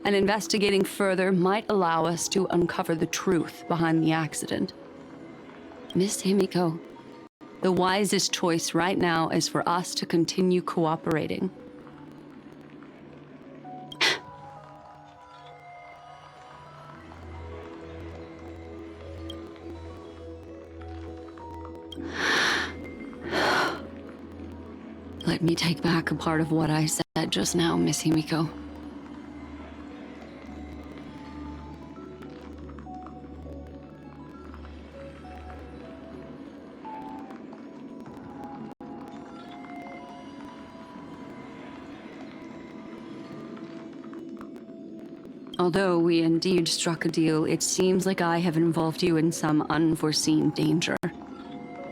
and investigating further might allow us to uncover the truth behind the accident. Miss Himiko, the wisest choice right now is for us to continue cooperating. Let me take back a part of what I said just now, Miss Himiko. Although we indeed struck a deal, it seems like I have involved you in some unforeseen danger.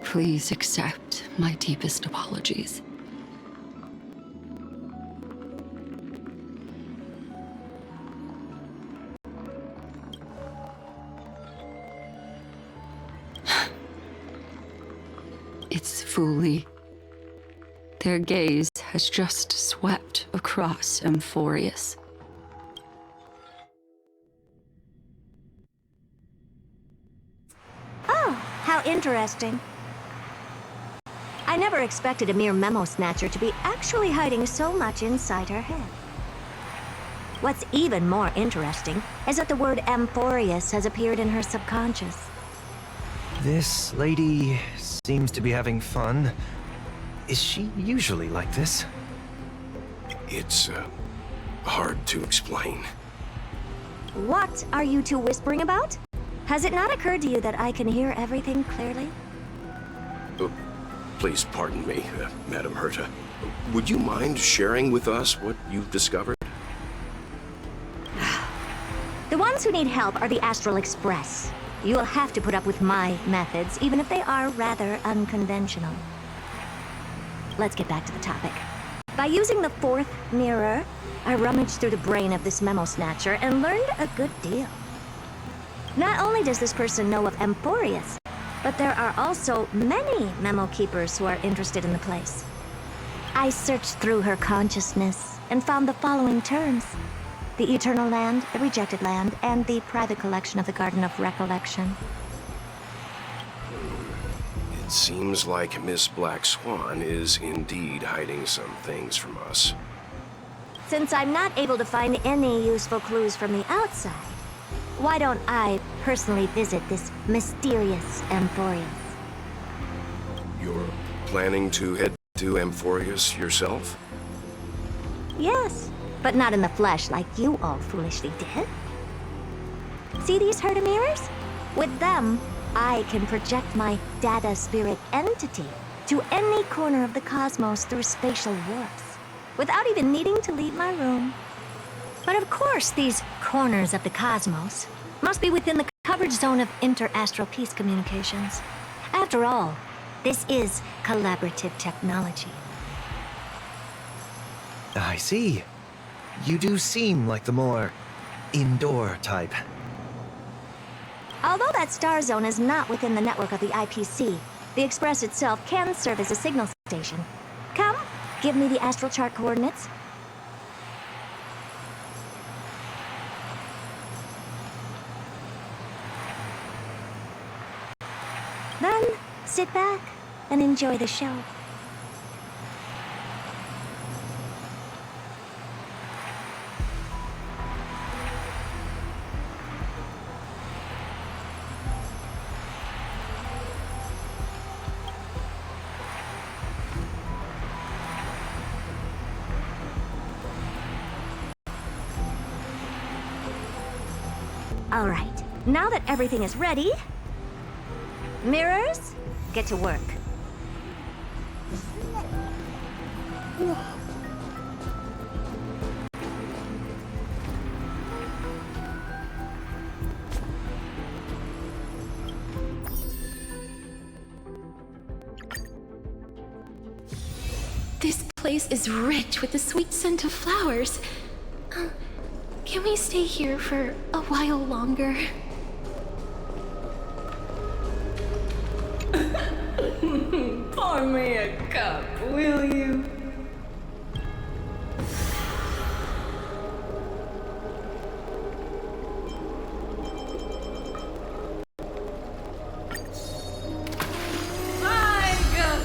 Please accept my deepest apologies. It's Fu Li. Their gaze has just swept across Amphorius. Oh, how interesting. I never expected a mere memo snatcher to be actually hiding so much inside her head. What's even more interesting is that the word Amphorius has appeared in her subconscious. This lady seems to be having fun. Is she usually like this? It's, hard to explain. What are you two whispering about? Has it not occurred to you that I can hear everything clearly? Please pardon me, Madam Herta. Would you mind sharing with us what you've discovered? The ones who need help are the Astral Express. You will have to put up with my methods, even if they are rather unconventional. Let's get back to the topic. By using the fourth mirror, I rummaged through the brain of this memo snatcher and learned a good deal. Not only does this person know of Amphorius, but there are also many memo keepers who are interested in the place. I searched through her consciousness and found the following terms: the Eternal Land, the Rejected Land, and the private collection of the Garden of Recollection. It seems like Miss Black Swan is indeed hiding some things from us. Since I'm not able to find any useful clues from the outside, why don't I personally visit this mysterious Amphorius? You're planning to head to Amphorius yourself? Yes, but not in the flesh like you all foolishly did. See these Herta mirrors? With them, I can project my data spirit entity to any corner of the cosmos through spatial warps, without even needing to leave my room. But of course, these corners of the cosmos must be within the coverage zone of inter-astral peace communications. After all, this is collaborative technology. I see. You do seem like the more indoor type. Although that star zone is not within the network of the IPC, the Express itself can serve as a signal station. Come, give me the astral chart coordinates. Then, sit back and enjoy the show. All right, now that everything is ready, mirrors, get to work. This place is rich with the sweet scent of flowers. Can we stay here for a while longer? Pour me a cup, will you? My God,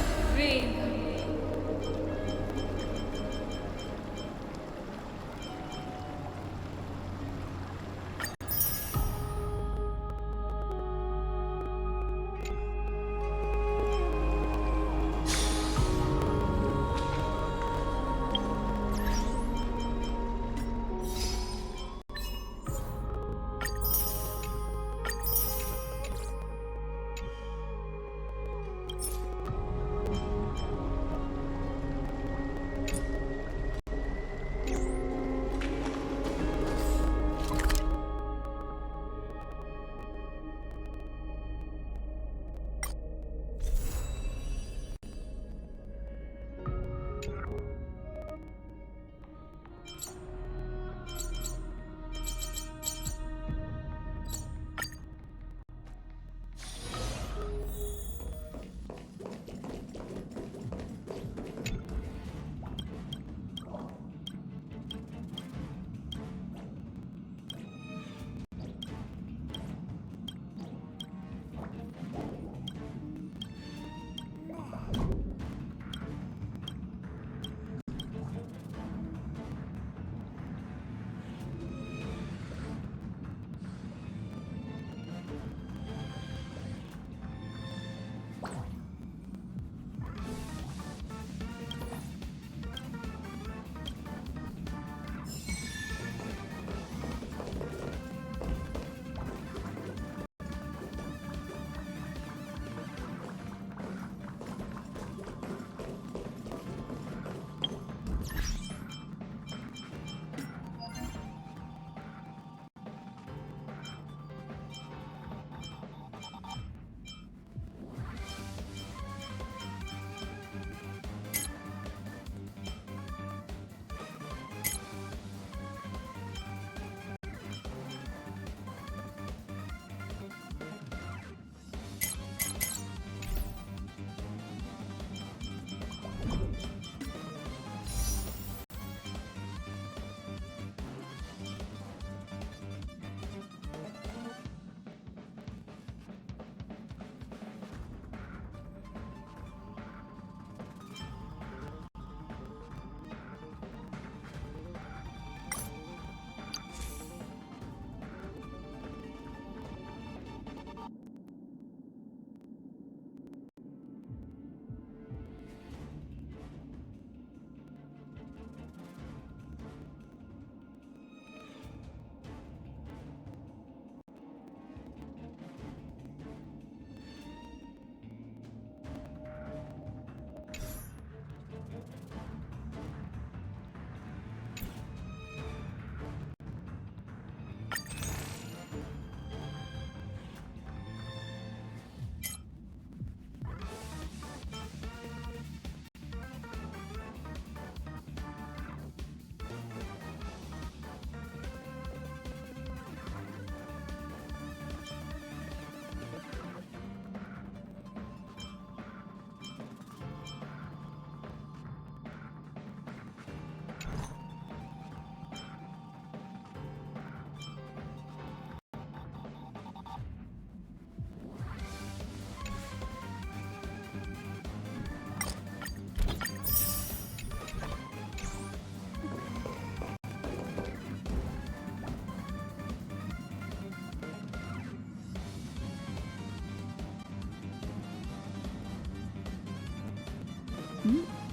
Hmm?